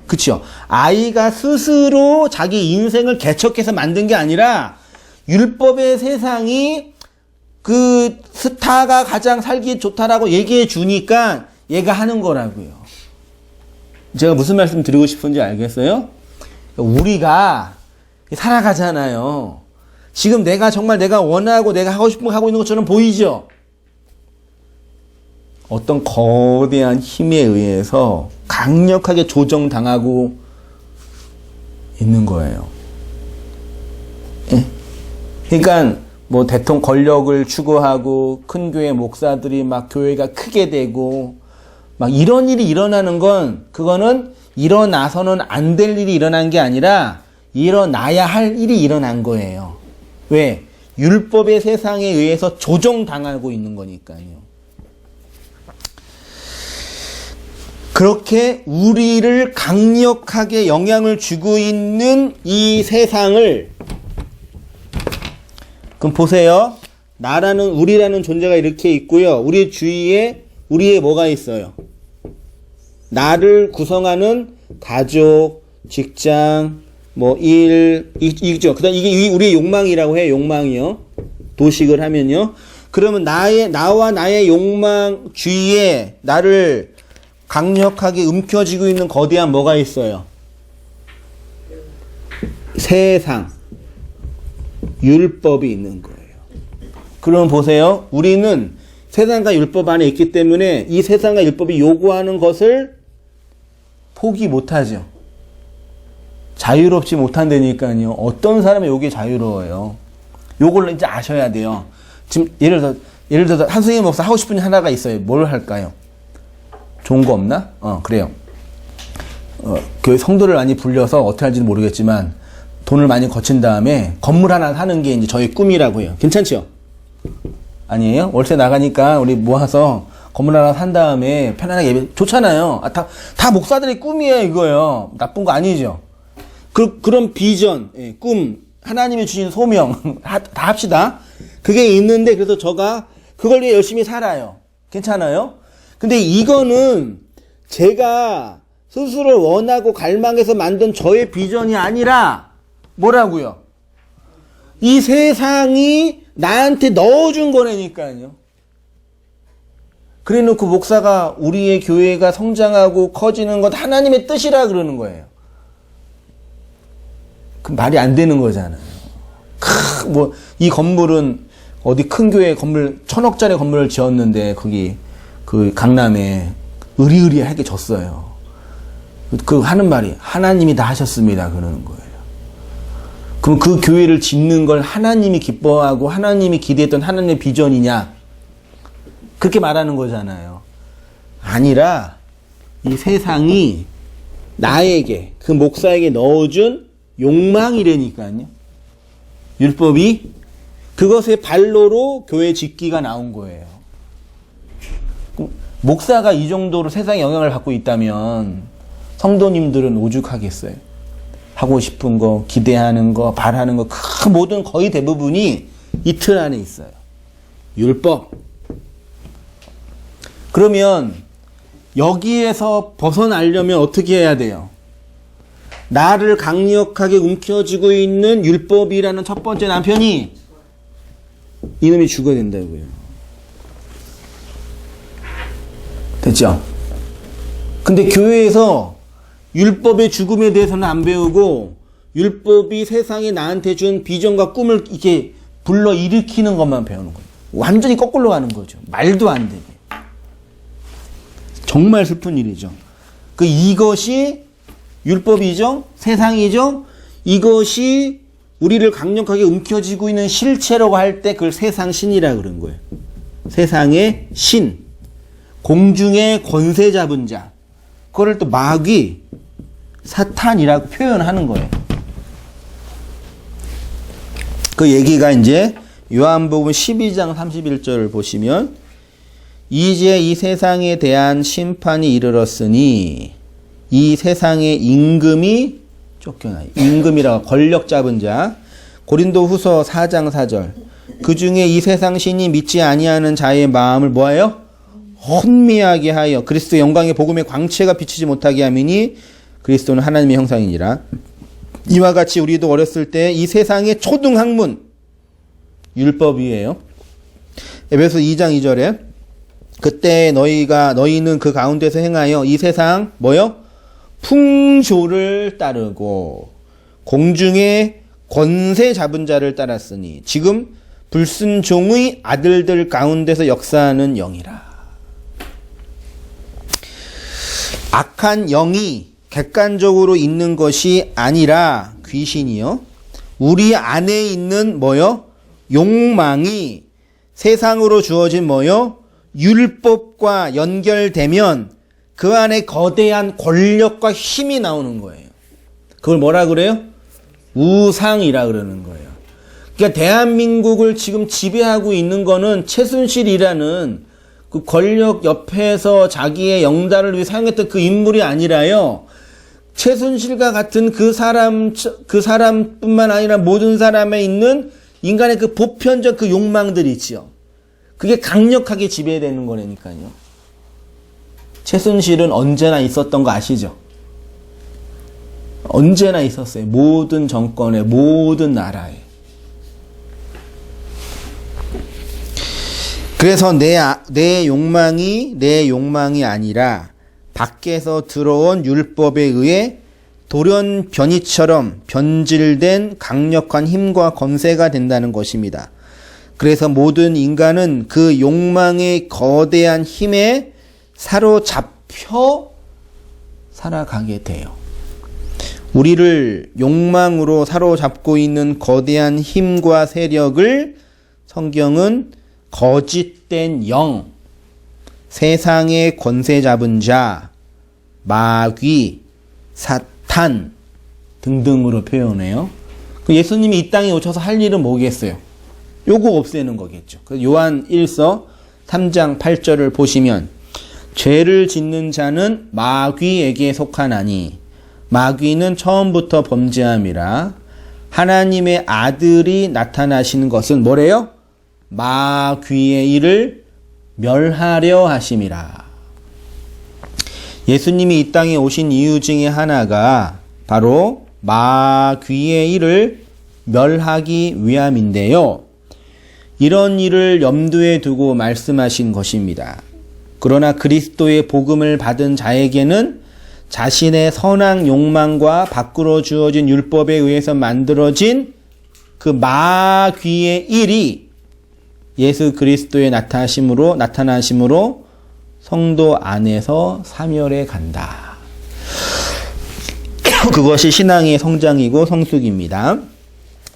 그쵸? 아이가 스스로 자기 인생을 개척해서 만든 게 아니라 율법의 세상이 그 스타가 가장 살기 좋다라고 얘기해 주니까 얘가 하는 거라고요. 제가 무슨 말씀 드리고 싶은지 알겠어요? 우리가 살아가잖아요. 지금 정말 내가 원하고 내가 하고 싶은 거 하고 있는 것처럼 보이죠? 어떤 거대한 힘에 의해서 강력하게 조정당하고 있는 거예요. 예? 그러니까 뭐 대통령 권력을 추구하고 큰 교회 목사들이 막 교회가 크게 되고 막 이런 일이 일어나는 건 그거는 일어나서는 안 될 일이 일어난 게 아니라 일어나야 할 일이 일어난 거예요. 왜? 율법의 세상에 의해서 조정당하고 있는 거니까요. 그렇게 우리를 강력하게 영향을 주고 있는 이 세상을, 그럼 보세요. 나라는, 우리라는 존재가 이렇게 있고요. 우리 주위에 우리의 뭐가 있어요? 나를 구성하는 가족, 직장, 뭐 일, 이죠. 그다음 이게 우리의 욕망이라고 해요. 욕망이요. 도식을 하면요. 그러면 나와 나의 욕망 주위에 나를 강력하게 움켜쥐고 있는 거대한 뭐가 있어요? 세상, 율법이 있는 거예요. 그럼 보세요. 우리는 세상과 율법 안에 있기 때문에 이 세상과 율법이 요구하는 것을 포기 못하죠. 자유롭지 못한다니까요. 어떤 사람이 요게 자유로워요. 요걸 이제 아셔야 돼요. 지금 예를 들어서 한승희 목사 하고 싶은 일 하나가 있어요. 뭘 할까요? 좋은 거 없나? 그래요. 교회 성도를 많이 불려서 어떻게 할지는 모르겠지만 돈을 많이 거친 다음에 건물 하나 사는 게 이제 저의 꿈이라고 해요. 괜찮죠? 아니에요? 월세 나가니까 우리 모아서 건물 하나 산 다음에 편안하게 예배, 좋잖아요. 다 목사들의 꿈이에요, 이거요. 나쁜 거 아니죠? 그런 비전, 꿈, 하나님이 주신 소명, 다 합시다. 그게 있는데, 그래서 저가 그걸 위해 열심히 살아요. 괜찮아요? 근데 이거는 제가 스스로 원하고 갈망해서 만든 저의 비전이 아니라, 뭐라고요? 이 세상이 나한테 넣어준 거라니까요. 그래 놓고 목사가 우리의 교회가 성장하고 커지는 것 하나님의 뜻이라 그러는 거예요. 그 말이 안 되는 거잖아요. 이 건물은 어디 큰 교회 건물 1,000억짜리 건물을 지었는데 거기 그 강남에 으리으리하게 졌어요. 그 하는 말이 하나님이 다 하셨습니다 그러는 거예요. 그럼 그 교회를 짓는 걸 하나님이 기뻐하고 하나님이 기대했던 하나님의 비전이냐? 그렇게 말하는 거잖아요. 아니라 이 세상이 나에게, 그 목사에게 넣어준 욕망이라니까요. 율법이 그것의 발로로 교회 짓기가 나온 거예요. 목사가 이 정도로 세상에 영향을 받고 있다면 성도님들은 오죽하겠어요. 하고 싶은 거, 기대하는 거, 바라는 거, 그 모든 거의 대부분이 이 틀 안에 있어요. 율법. 그러면 여기에서 벗어나려면 어떻게 해야 돼요? 나를 강력하게 움켜쥐고 있는 율법이라는 첫 번째 남편이 이놈이 죽어야 된다고요. 됐죠? 근데 교회에서 율법의 죽음에 대해서는 안 배우고 율법이 세상에 나한테 준 비전과 꿈을 이렇게 불러일으키는 것만 배우는 거예요. 완전히 거꾸로 가는 거죠. 말도 안 되게. 정말 슬픈 일이죠. 이것이 율법이죠. 세상이죠. 이것이 우리를 강력하게 움켜쥐고 있는 실체라고 할 때 그걸 세상신이라 그런 거예요. 세상의 신. 공중의 권세 잡은 자. 그거를 또 마귀, 사탄이라고 표현하는 거예요. 그 얘기가 이제 요한복음 12장 31절을 보시면 이제 이 세상에 대한 심판이 이르렀으니 이 세상의 임금이 쫓겨나요. 임금이라고 권력 잡은 자. 고린도후서 4장 4절. 그 중에 이 세상 신이 믿지 아니하는 자의 마음을 뭐하여? 혼미하게 하여 그리스도 영광의 복음의 광채가 비치지 못하게 하미니 그리스도는 하나님의 형상이니라. 이와 같이 우리도 어렸을 때 이 세상의 초등학문 율법이에요. 에베소 2장 2절에 그때 너희는 그 가운데서 행하여 이 세상 뭐요? 풍조를 따르고 공중의 권세 잡은 자를 따랐으니 지금 불순종의 아들들 가운데서 역사하는 영이라. 악한 영이 객관적으로 있는 것이 아니라 귀신이요. 우리 안에 있는 뭐요? 욕망이 세상으로 주어진 뭐요? 율법과 연결되면 그 안에 거대한 권력과 힘이 나오는 거예요. 그걸 뭐라 그래요? 우상이라 그러는 거예요. 그러니까 대한민국을 지금 지배하고 있는 거는 최순실이라는 그 권력 옆에서 자기의 영달을 위해 사용했던 그 인물이 아니라요. 최순실과 같은 그 사람뿐만 아니라 모든 사람에 있는 인간의 그 보편적 그 욕망들이 있지요. 그게 강력하게 지배되는 거라니까요. 최순실은 언제나 있었던 거 아시죠? 언제나 있었어요. 모든 정권에, 모든 나라에. 그래서 내 욕망이 아니라 밖에서 들어온 율법에 의해 돌연변이처럼 변질된 강력한 힘과 권세가 된다는 것입니다. 그래서 모든 인간은 그 욕망의 거대한 힘에 사로잡혀 살아가게 돼요. 우리를 욕망으로 사로잡고 있는 거대한 힘과 세력을 성경은 거짓된 영, 세상의 권세 잡은 자, 마귀, 사탄 등등으로 표현해요. 예수님이 이 땅에 오셔서 할 일은 뭐겠어요? 요거 없애는 거겠죠. 요한 1서 3장 8절을 보시면 죄를 짓는 자는 마귀에게 속하나니 마귀는 처음부터 범죄함이라 하나님의 아들이 나타나시는 것은 뭐래요? 마귀의 일을 멸하려 하심이라. 예수님이 이 땅에 오신 이유 중에 하나가 바로 마귀의 일을 멸하기 위함인데요. 이런 일을 염두에 두고 말씀하신 것입니다. 그러나 그리스도의 복음을 받은 자에게는 자신의 선한 욕망과 밖으로 주어진 율법에 의해서 만들어진 그 마귀의 일이 예수 그리스도의 나타나심으로 성도 안에서 사멸해 간다. 그것이 신앙의 성장이고 성숙입니다.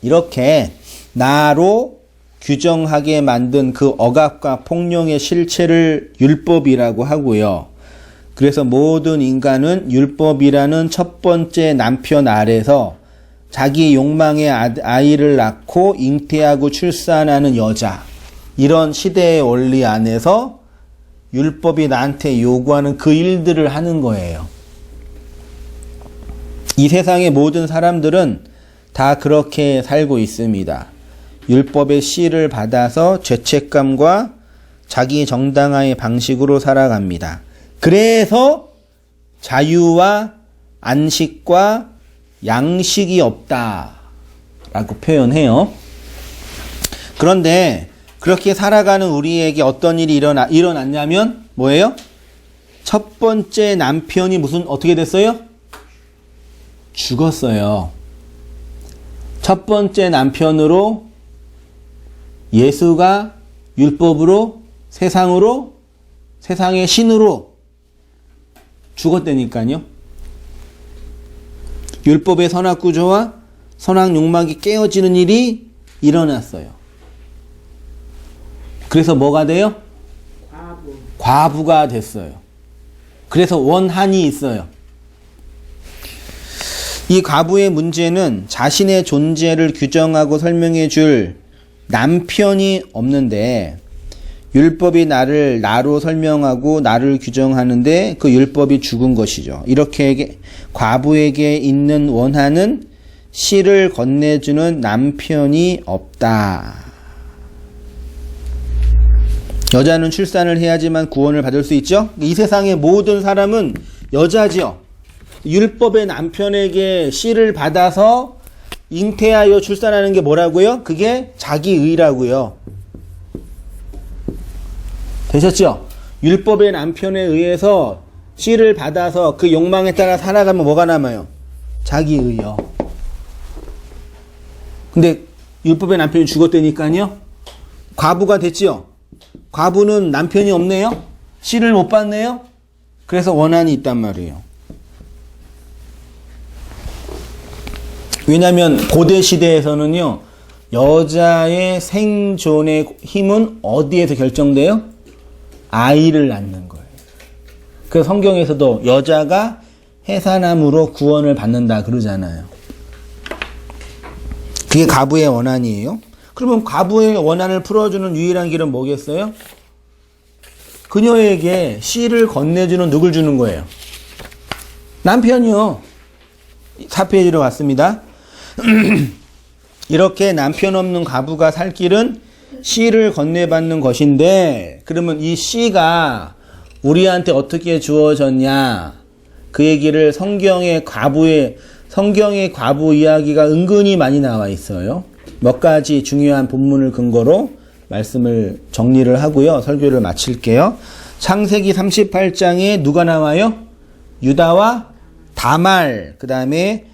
이렇게 나로 규정하게 만든 그 억압과 폭력의 실체를 율법이라고 하고요. 그래서 모든 인간은 율법이라는 첫 번째 남편 아래서 자기 욕망의 아이를 낳고 잉태하고 출산하는 여자, 이런 시대의 원리 안에서 율법이 나한테 요구하는 그 일들을 하는 거예요. 이 세상의 모든 사람들은 다 그렇게 살고 있습니다. 율법의 씨를 받아서 죄책감과 자기 정당화의 방식으로 살아갑니다. 그래서 자유와 안식과 양식이 없다라고 표현해요. 그런데 그렇게 살아가는 우리에게 어떤 일이 일어났냐면 뭐예요? 첫 번째 남편이 어떻게 됐어요? 죽었어요. 첫 번째 남편으로 예수가 율법으로 세상의 신으로 죽었다니까요. 율법의 선악 구조와 선악 욕망이 깨어지는 일이 일어났어요. 그래서 뭐가 돼요? 과부가 됐어요. 그래서 원한이 있어요. 이 과부의 문제는 자신의 존재를 규정하고 설명해 줄 남편이 없는데 율법이 나를 나로 설명하고 나를 규정하는데 그 율법이 죽은 것이죠. 이렇게 과부에게 있는 원한은 씨를 건네주는 남편이 없다. 여자는 출산을 해야지만 구원을 받을 수 있죠. 이 세상의 모든 사람은 여자지요. 율법의 남편에게 씨를 받아서 잉태하여 출산하는 게 뭐라고요? 그게 자기의라고요. 되셨죠? 율법의 남편에 의해서 씨를 받아서 그 욕망에 따라 살아가면 뭐가 남아요? 자기의요. 근데 율법의 남편이 죽었다니까요. 과부가 됐지요. 과부는 남편이 없네요. 씨를 못 받네요. 그래서 원한이 있단 말이에요. 왜냐하면 고대 시대에서는요, 여자의 생존의 힘은 어디에서 결정돼요? 아이를 낳는 거예요. 그래서 성경에서도 여자가 해산함으로 구원을 받는다 그러잖아요. 그게 과부의 원한이에요. 그러면 과부의 원한을 풀어주는 유일한 길은 뭐겠어요? 그녀에게 씨를 건네주는 누굴 주는 거예요? 남편이요. 4페이지로 갔습니다. 이렇게 남편 없는 과부가 살 길은 씨를 건네받는 것인데, 그러면 이 씨가 우리한테 어떻게 주어졌냐? 그 얘기를 성경의 과부 이야기가 은근히 많이 나와 있어요. 몇 가지 중요한 본문을 근거로 말씀을 정리를 하고요. 설교를 마칠게요. 창세기 38장에 누가 나와요? 유다와 다말. 그 다음에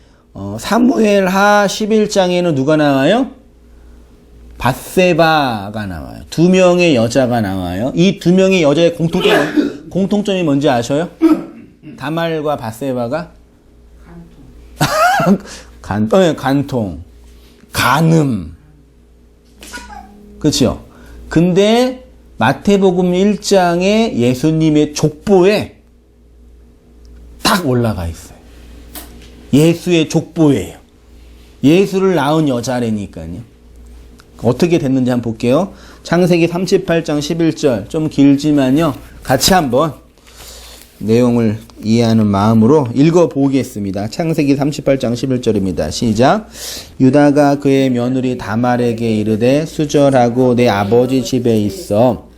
사무엘하 11장에는 누가 나와요? 밧세바가 나와요. 두 명의 여자가 나와요. 이 두 명의 여자의 공통점이 뭔지 아셔요? 다말과 밧세바가? 간통. 간음. 그렇죠? 근데 마태복음 1장에 예수님의 족보에 딱 올라가 있어요. 예수의 족보예요. 예수를 낳은 여자라니까요. 어떻게 됐는지 한번 볼게요. 창세기 38장 11절, 좀 길지만요, 같이 한번 내용을 이해하는 마음으로 읽어보겠습니다. 창세기 38장 11절입니다. 시작. 유다가 그의 며느리 다말에게 이르되 수절하고 내 아버지 집에 있어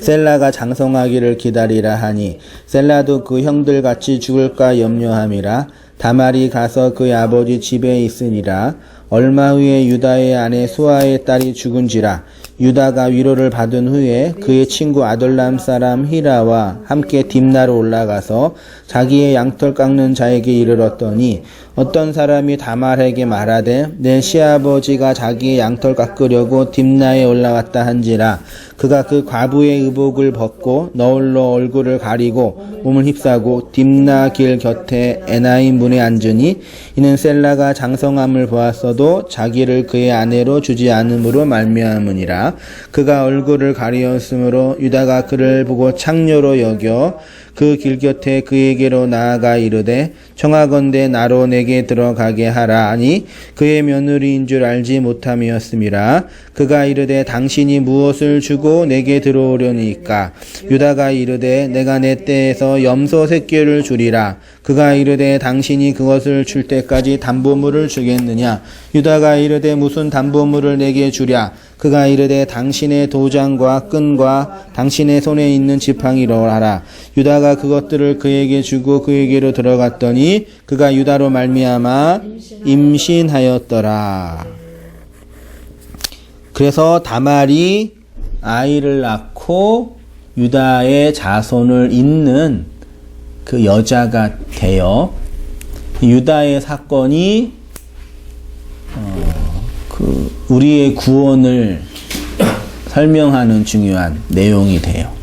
셀라가 장성하기를 기다리라 하니 셀라도 그 형들 같이 죽을까 염려함이라. 다말이 가서 그의 아버지 집에 있으니라. 얼마 후에 유다의 아내 수아의 딸이 죽은지라. 유다가 위로를 받은 후에 그의 친구 아돌람 사람 히라와 함께 딥나로 올라가서 자기의 양털 깎는 자에게 이르렀더니 어떤 사람이 다말에게 말하되 내 시아버지가 자기의 양털 깎으려고 딥나에 올라왔다 한지라. 그가 그 과부의 의복을 벗고 너울로 얼굴을 가리고 몸을 휩싸고 딥나 길 곁에 에나임 문에 앉으니 이는 셀라가 장성함을 보았어도 자기를 그의 아내로 주지 않음으로 말미암으니라. 그가 얼굴을 가리었으므로 유다가 그를 보고 창녀로 여겨 그 길 곁에 그에게로 나아가 이르되 청하건대 나로 내게 들어가게 하라 하니 그의 며느리인 줄 알지 못함이었음이라. 그가 이르되 당신이 무엇을 주고 내게 들어오려니까. 유다가 이르되 내가 내 떼에서 염소 새끼를 주리라. 그가 이르되 당신이 그것을 줄 때까지 담보물을 주겠느냐. 유다가 이르되 무슨 담보물을 내게 주랴. 그가 이르되 당신의 도장과 끈과 당신의 손에 있는 지팡이로 하라. 유다가 그것들을 그에게 주고 그에게로 들어갔더니 그가 유다로 말미암아 임신하였더라. 그래서 다말이 아이를 낳고 유다의 자손을 잇는 그 여자가 되어 유다의 사건이 우리의 구원을 설명하는 중요한 내용이 돼요.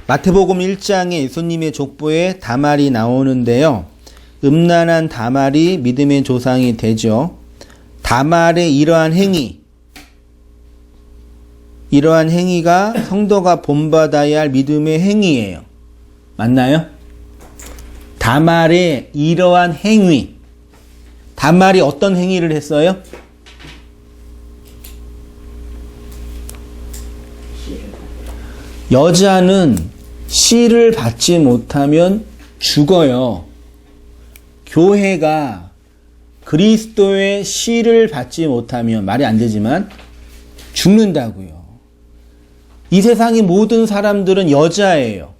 마태복음 1장에 예수님의 족보에 다말이 나오는데요. 음란한 다말이 믿음의 조상이 되죠. 다말의 이러한 행위가 성도가 본받아야 할 믿음의 행위예요. 맞나요? 다말의 이러한 행위. 다말이 어떤 행위를 했어요? 여자는 씨를 받지 못하면 죽어요. 교회가 그리스도의 씨를 받지 못하면, 말이 안 되지만, 죽는다고요. 이 세상의 모든 사람들은 여자예요.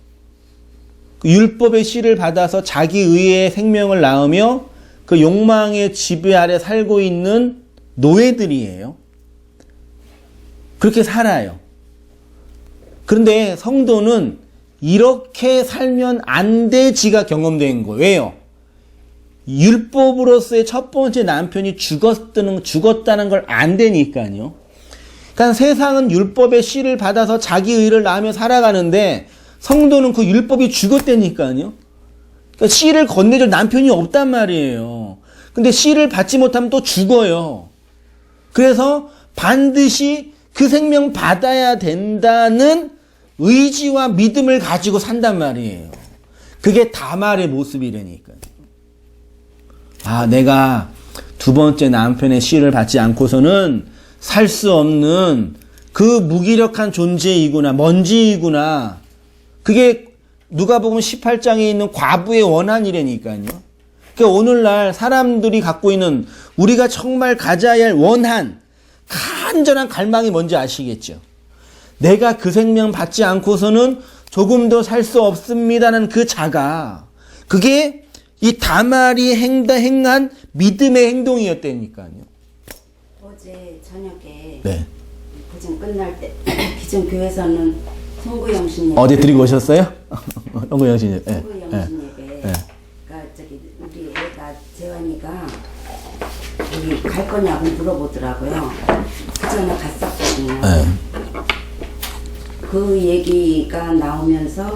율법의 씨를 받아서 자기 의의 생명을 낳으며 그 욕망의 지배 아래 살고 있는 노예들이에요. 그렇게 살아요. 그런데 성도는 이렇게 살면 안 되지가 경험된 거예요. 왜요? 율법으로서의 첫 번째 남편이 죽었다는 걸 안 되니까요. 그러니까 세상은 율법의 씨를 받아서 자기 의를 낳으며 살아가는데 성도는 그 율법이 죽었다니까요. 그러니까 씨를 건네줄 남편이 없단 말이에요. 근데 씨를 받지 못하면 또 죽어요. 그래서 반드시 그 생명 받아야 된다는 의지와 믿음을 가지고 산단 말이에요. 그게 다말의 모습이라니까요. 아, 내가 두 번째 남편의 씨를 받지 않고서는 살 수 없는 그 무기력한 존재이구나, 먼지이구나. 그게 누가복음 18장에 있는 과부의 원한이라니까요. 그러니까 오늘날 사람들이 갖고 있는 우리가 정말 가져야 할 원한, 간절한 갈망이 뭔지 아시겠죠? 내가 그 생명 받지 않고서는 조금도 살 수 없습니다는 그 자가, 그게 이 다말이 행한 믿음의 행동이었다니까요. 어제 저녁에 네. 부증 끝날 때 기존 교회에서는 송구영신 예배 어디 드리고 오셨어요? 송구영신 예배. 네. 송구영신 예배 네. 그러니까 저기 우리 애가 재환이가 우리 갈 거냐고 물어보더라고요. 그 전에 갔었거든요. 네. 그 얘기가 나오면서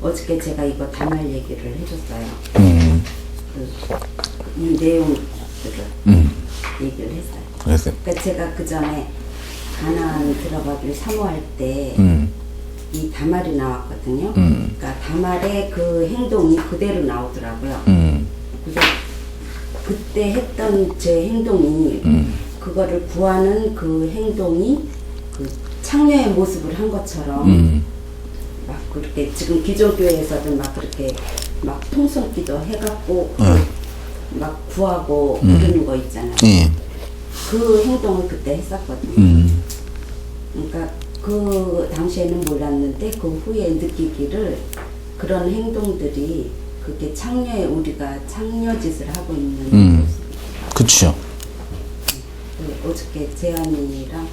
어저께 제가 이거 다말 얘기를 해줬어요. 이 내용들을 얘기를 했어요. 그랬어요. 그러니까 제가 그 전에 가나안 들어가기를 사모할 때 이 다말이 나왔거든요. 그러니까 다말의 그 행동이 그대로 나오더라고요. 그래서 그때 했던 제 행동이 그거를 구하는 그 행동이 그 창녀의 모습을 한 것처럼 막 그렇게 지금 기존 교회에서도 막 그렇게 막 통성기도 해갖고 막 구하고 그러는 거 있잖아요. 그 행동을 그때 했었거든요. 그러니까 그 당시에는 몰랐는데 그 후에 느끼기를 그런 행동들이 그게 창녀의 우리가 창녀 짓을 하고 있는 모습이더라고요. 그쵸. 어저께 재환이랑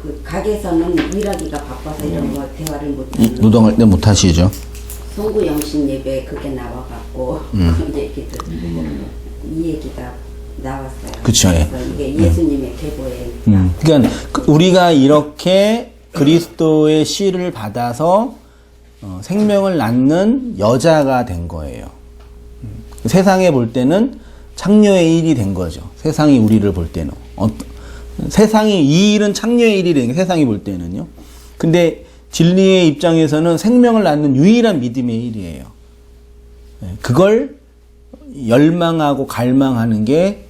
그 가게에서는 일하기가 바빠서 이런 거 대화를 못하는 노동할 때 못하시죠? 송구영신 예배 그게 나와갖고 그 얘기들 이 얘기가 나왔어요. 그쵸, 예. 그래서 이게 예수님의 계보에 그러니까 우리가 이렇게 그리스도의 씨를 받아서 생명을 낳는 여자가 된 거예요. 세상에 볼 때는 창녀의 일이 된 거죠. 세상이 우리를 볼 때는. 세상이 이 일은 창녀의 일이 된 게 세상이 볼 때는요. 근데 진리의 입장에서는 생명을 낳는 유일한 믿음의 일이에요. 그걸 열망하고 갈망하는 게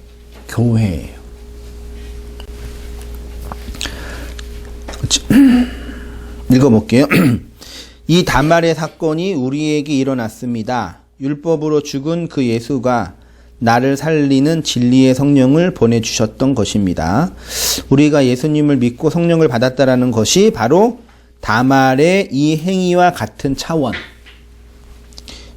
교회예요. 읽어볼게요. 이 다말의 사건이 우리에게 일어났습니다. 율법으로 죽은 그 예수가 나를 살리는 진리의 성령을 보내주셨던 것입니다. 우리가 예수님을 믿고 성령을 받았다라는 것이 바로 다말의 이 행위와 같은 차원.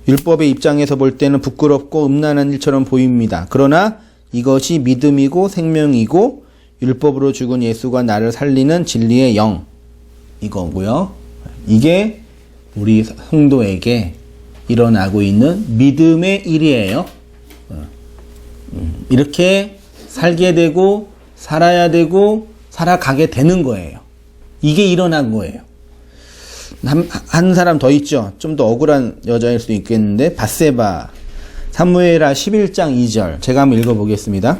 율법의 입장에서 볼 때는 부끄럽고 음란한 일처럼 보입니다. 그러나 이것이 믿음이고 생명이고 율법으로 죽은 예수가 나를 살리는 진리의 영, 이거고요. 이게 우리 성도에게 일어나고 있는 믿음의 일이에요. 이렇게 살게 되고 살아야 되고 살아가게 되는 거예요. 이게 일어난 거예요. 한 사람 더 있죠. 좀 더 억울한 여자일 수도 있겠는데 바세바, 사무엘하 11장 2절 제가 한번 읽어보겠습니다.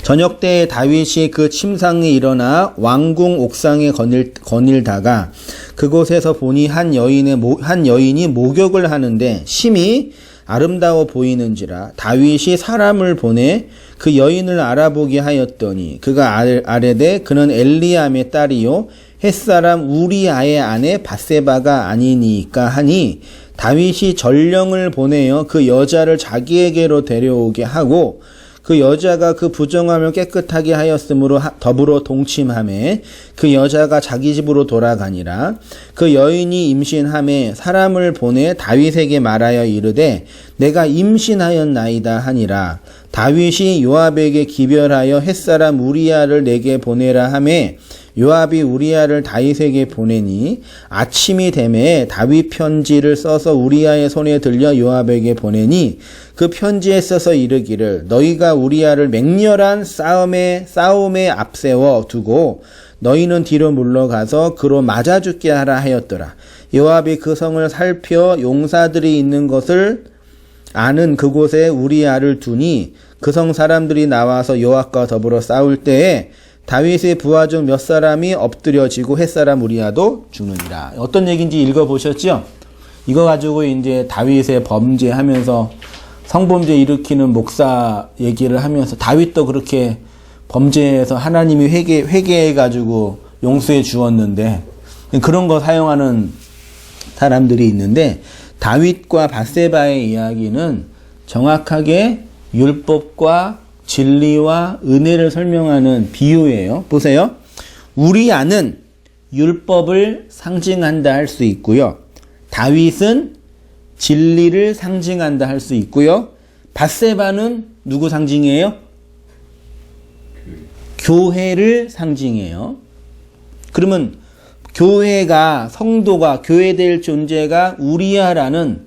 저녁 때에 다윗이 그 침상에 일어나 왕궁 옥상에 거닐다가 그곳에서 보니 한 여인이 목욕을 하는데 심히 아름다워 보이는지라 다윗이 사람을 보내 그 여인을 알아보게 하였더니 그가 아뢰되 그는 엘리암의 딸이요 햇사람 우리아의 아내 바세바가 아니니까 하니 다윗이 전령을 보내어 그 여자를 자기에게로 데려오게 하고 그 여자가 그 부정함을 깨끗하게 하였으므로 더불어 동침하매 그 여자가 자기 집으로 돌아가니라. 그 여인이 임신하매 사람을 보내 다윗에게 말하여 이르되 내가 임신하였나이다 하니라. 다윗이 요압에게 기별하여 햇사람 우리아를 내게 보내라 하매 요압이 우리아를 다윗에게 보내니 아침이 되매 다윗 편지를 써서 우리아의 손에 들려 요압에게 보내니 그 편지에 써서 이르기를 너희가 우리아를 맹렬한 싸움에 앞세워 두고 너희는 뒤로 물러가서 그로 맞아 죽게 하라 하였더라. 요압이 그 성을 살펴 용사들이 있는 것을 아는 그곳에 우리아를 두니 그 성 사람들이 나와서 요압과 더불어 싸울 때에 다윗의 부하 중 몇 사람이 엎드려지고 햇사람 우리아도 죽느니라. 어떤 얘기인지 읽어보셨죠? 이거 가지고 이제 다윗의 범죄하면서 성범죄 일으키는 목사 얘기를 하면서 다윗도 그렇게 범죄에서 하나님이 회개해가지고 용서해 주었는데 그런 거 사용하는 사람들이 있는데 다윗과 밧세바의 이야기는 정확하게 율법과 진리와 은혜를 설명하는 비유예요. 보세요. 우리아는 율법을 상징한다 할 수 있고요. 다윗은 진리를 상징한다 할 수 있고요. 밧세바는 누구 상징이에요? 교회를 상징해요. 그러면 교회가, 성도가, 교회될 존재가 우리아라는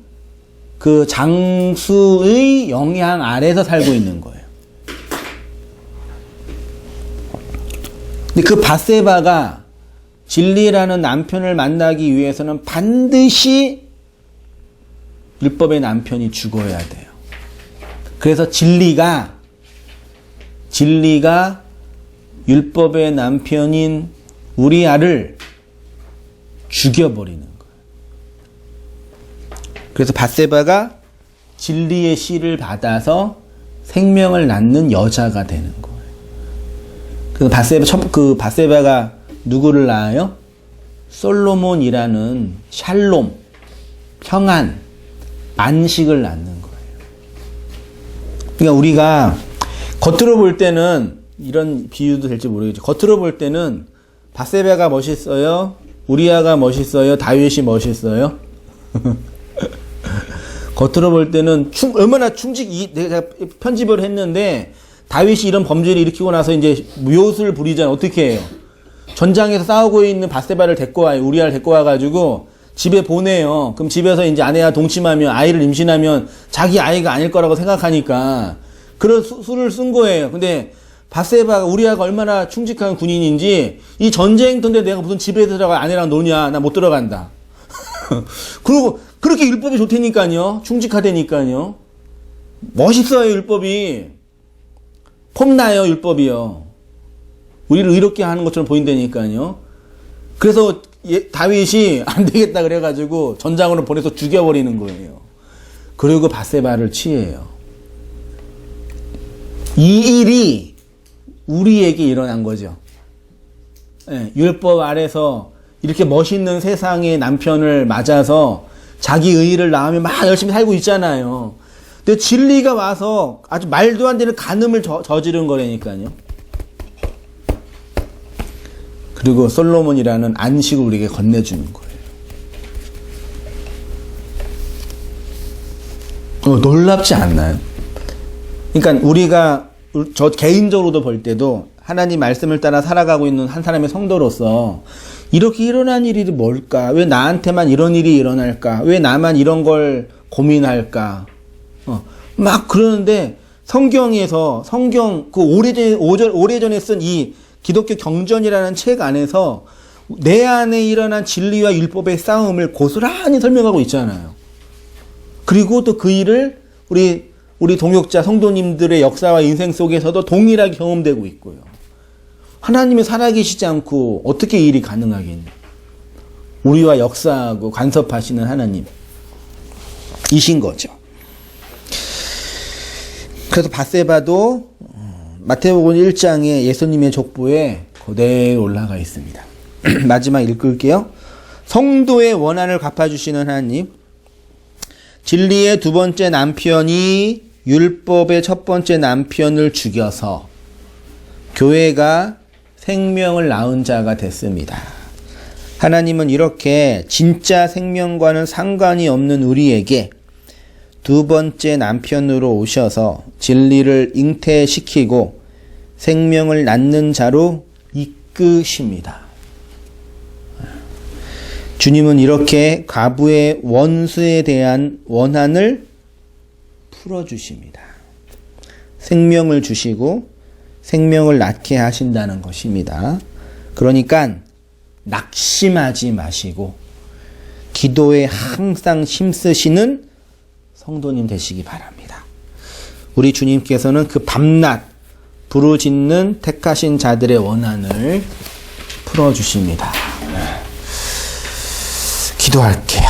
그 장수의 영향 아래서 살고 있는 거예요. 근데 그 밧세바가 진리라는 남편을 만나기 위해서는 반드시 율법의 남편이 죽어야 돼요. 그래서 진리가 율법의 남편인 우리아를 죽여버리는 거예요. 그래서 밧세바가 진리의 씨를 받아서 생명을 낳는 여자가 되는 거예요. 그래서 밧세바가 누구를 낳아요? 솔로몬이라는 샬롬, 평안, 안식을 낳는 거예요. 그러니까 우리가 겉으로 볼 때는 이런 비유도 될지 모르겠지. 겉으로 볼 때는 밧세바가 멋있어요? 우리아가 멋있어요? 다윗이 멋있어요? 겉으로 볼 때는 얼마나 내가 편집을 했는데 다윗이 이런 범죄를 일으키고 나서 이제 묘수를 부리잖아요. 어떻게 해요? 전장에서 싸우고 있는 밧세바를 데리고 와요. 우리아를 데리고 와가지고 집에 보내요. 그럼 집에서 이제 아내와 동침하면 아이를 임신하면 자기 아이가 아닐 거라고 생각하니까 그런 수를 쓴 거예요. 근데 밧세바가 우리아가 얼마나 충직한 군인인지 이 전쟁터인데 내가 무슨 집에 들어가 아내랑 노냐? 나 못 들어간다. 그리고 그렇게 율법이 좋다니까요. 충직하다니까요. 멋있어요 율법이. 폼나요 율법이요. 우리를 의롭게 하는 것처럼 보인다니까요. 그래서 다윗이 안 되겠다 그래가지고 전장으로 보내서 죽여버리는 거예요. 그리고 밧세바를 취해요. 이 일이 우리에게 일어난 거죠. 네, 율법 아래서 이렇게 멋있는 세상의 남편을 맞아서 자기 의의를 낳으며 막 열심히 살고 있잖아요. 근데 진리가 와서 아주 말도 안 되는 간음을 저지른 거라니까요. 그리고 솔로몬이라는 안식을 우리에게 건네주는 거예요. 놀랍지 않나요? 그러니까 우리가 저 개인적으로도 볼 때도 하나님 말씀을 따라 살아가고 있는 한 사람의 성도로서 이렇게 일어난 일이 뭘까? 왜 나한테만 이런 일이 일어날까? 왜 나만 이런 걸 고민할까? 막 그러는데 성경 그 오래전에 쓴 이 기독교 경전이라는 책 안에서 내 안에 일어난 진리와 율법의 싸움을 고스란히 설명하고 있잖아요. 그리고 또 그 일을 우리 동역자 성도님들의 역사와 인생 속에서도 동일하게 경험되고 있고요. 하나님이 살아계시지 않고 어떻게 이 일이 가능하겠냐. 우리와 역사하고 간섭하시는 하나님이신 거죠. 그래서 밧세바도 마태복음 1장에 예수님의 족보에 그대로 올라가 있습니다. 마지막 읽을게요. 성도의 원한을 갚아주시는 하나님, 진리의 두 번째 남편이 율법의 첫 번째 남편을 죽여서 교회가 생명을 낳은 자가 됐습니다. 하나님은 이렇게 진짜 생명과는 상관이 없는 우리에게 두 번째 남편으로 오셔서 진리를 잉태시키고 생명을 낳는 자로 이끄십니다. 주님은 이렇게 과부의 원수에 대한 원한을 풀어주십니다. 생명을 주시고 생명을 낳게 하신다는 것입니다. 그러니까 낙심하지 마시고 기도에 항상 힘쓰시는 성도님 되시기 바랍니다. 우리 주님께서는 그 밤낮 부르짖는 택하신 자들의 원한을 풀어주십니다. 기도할게.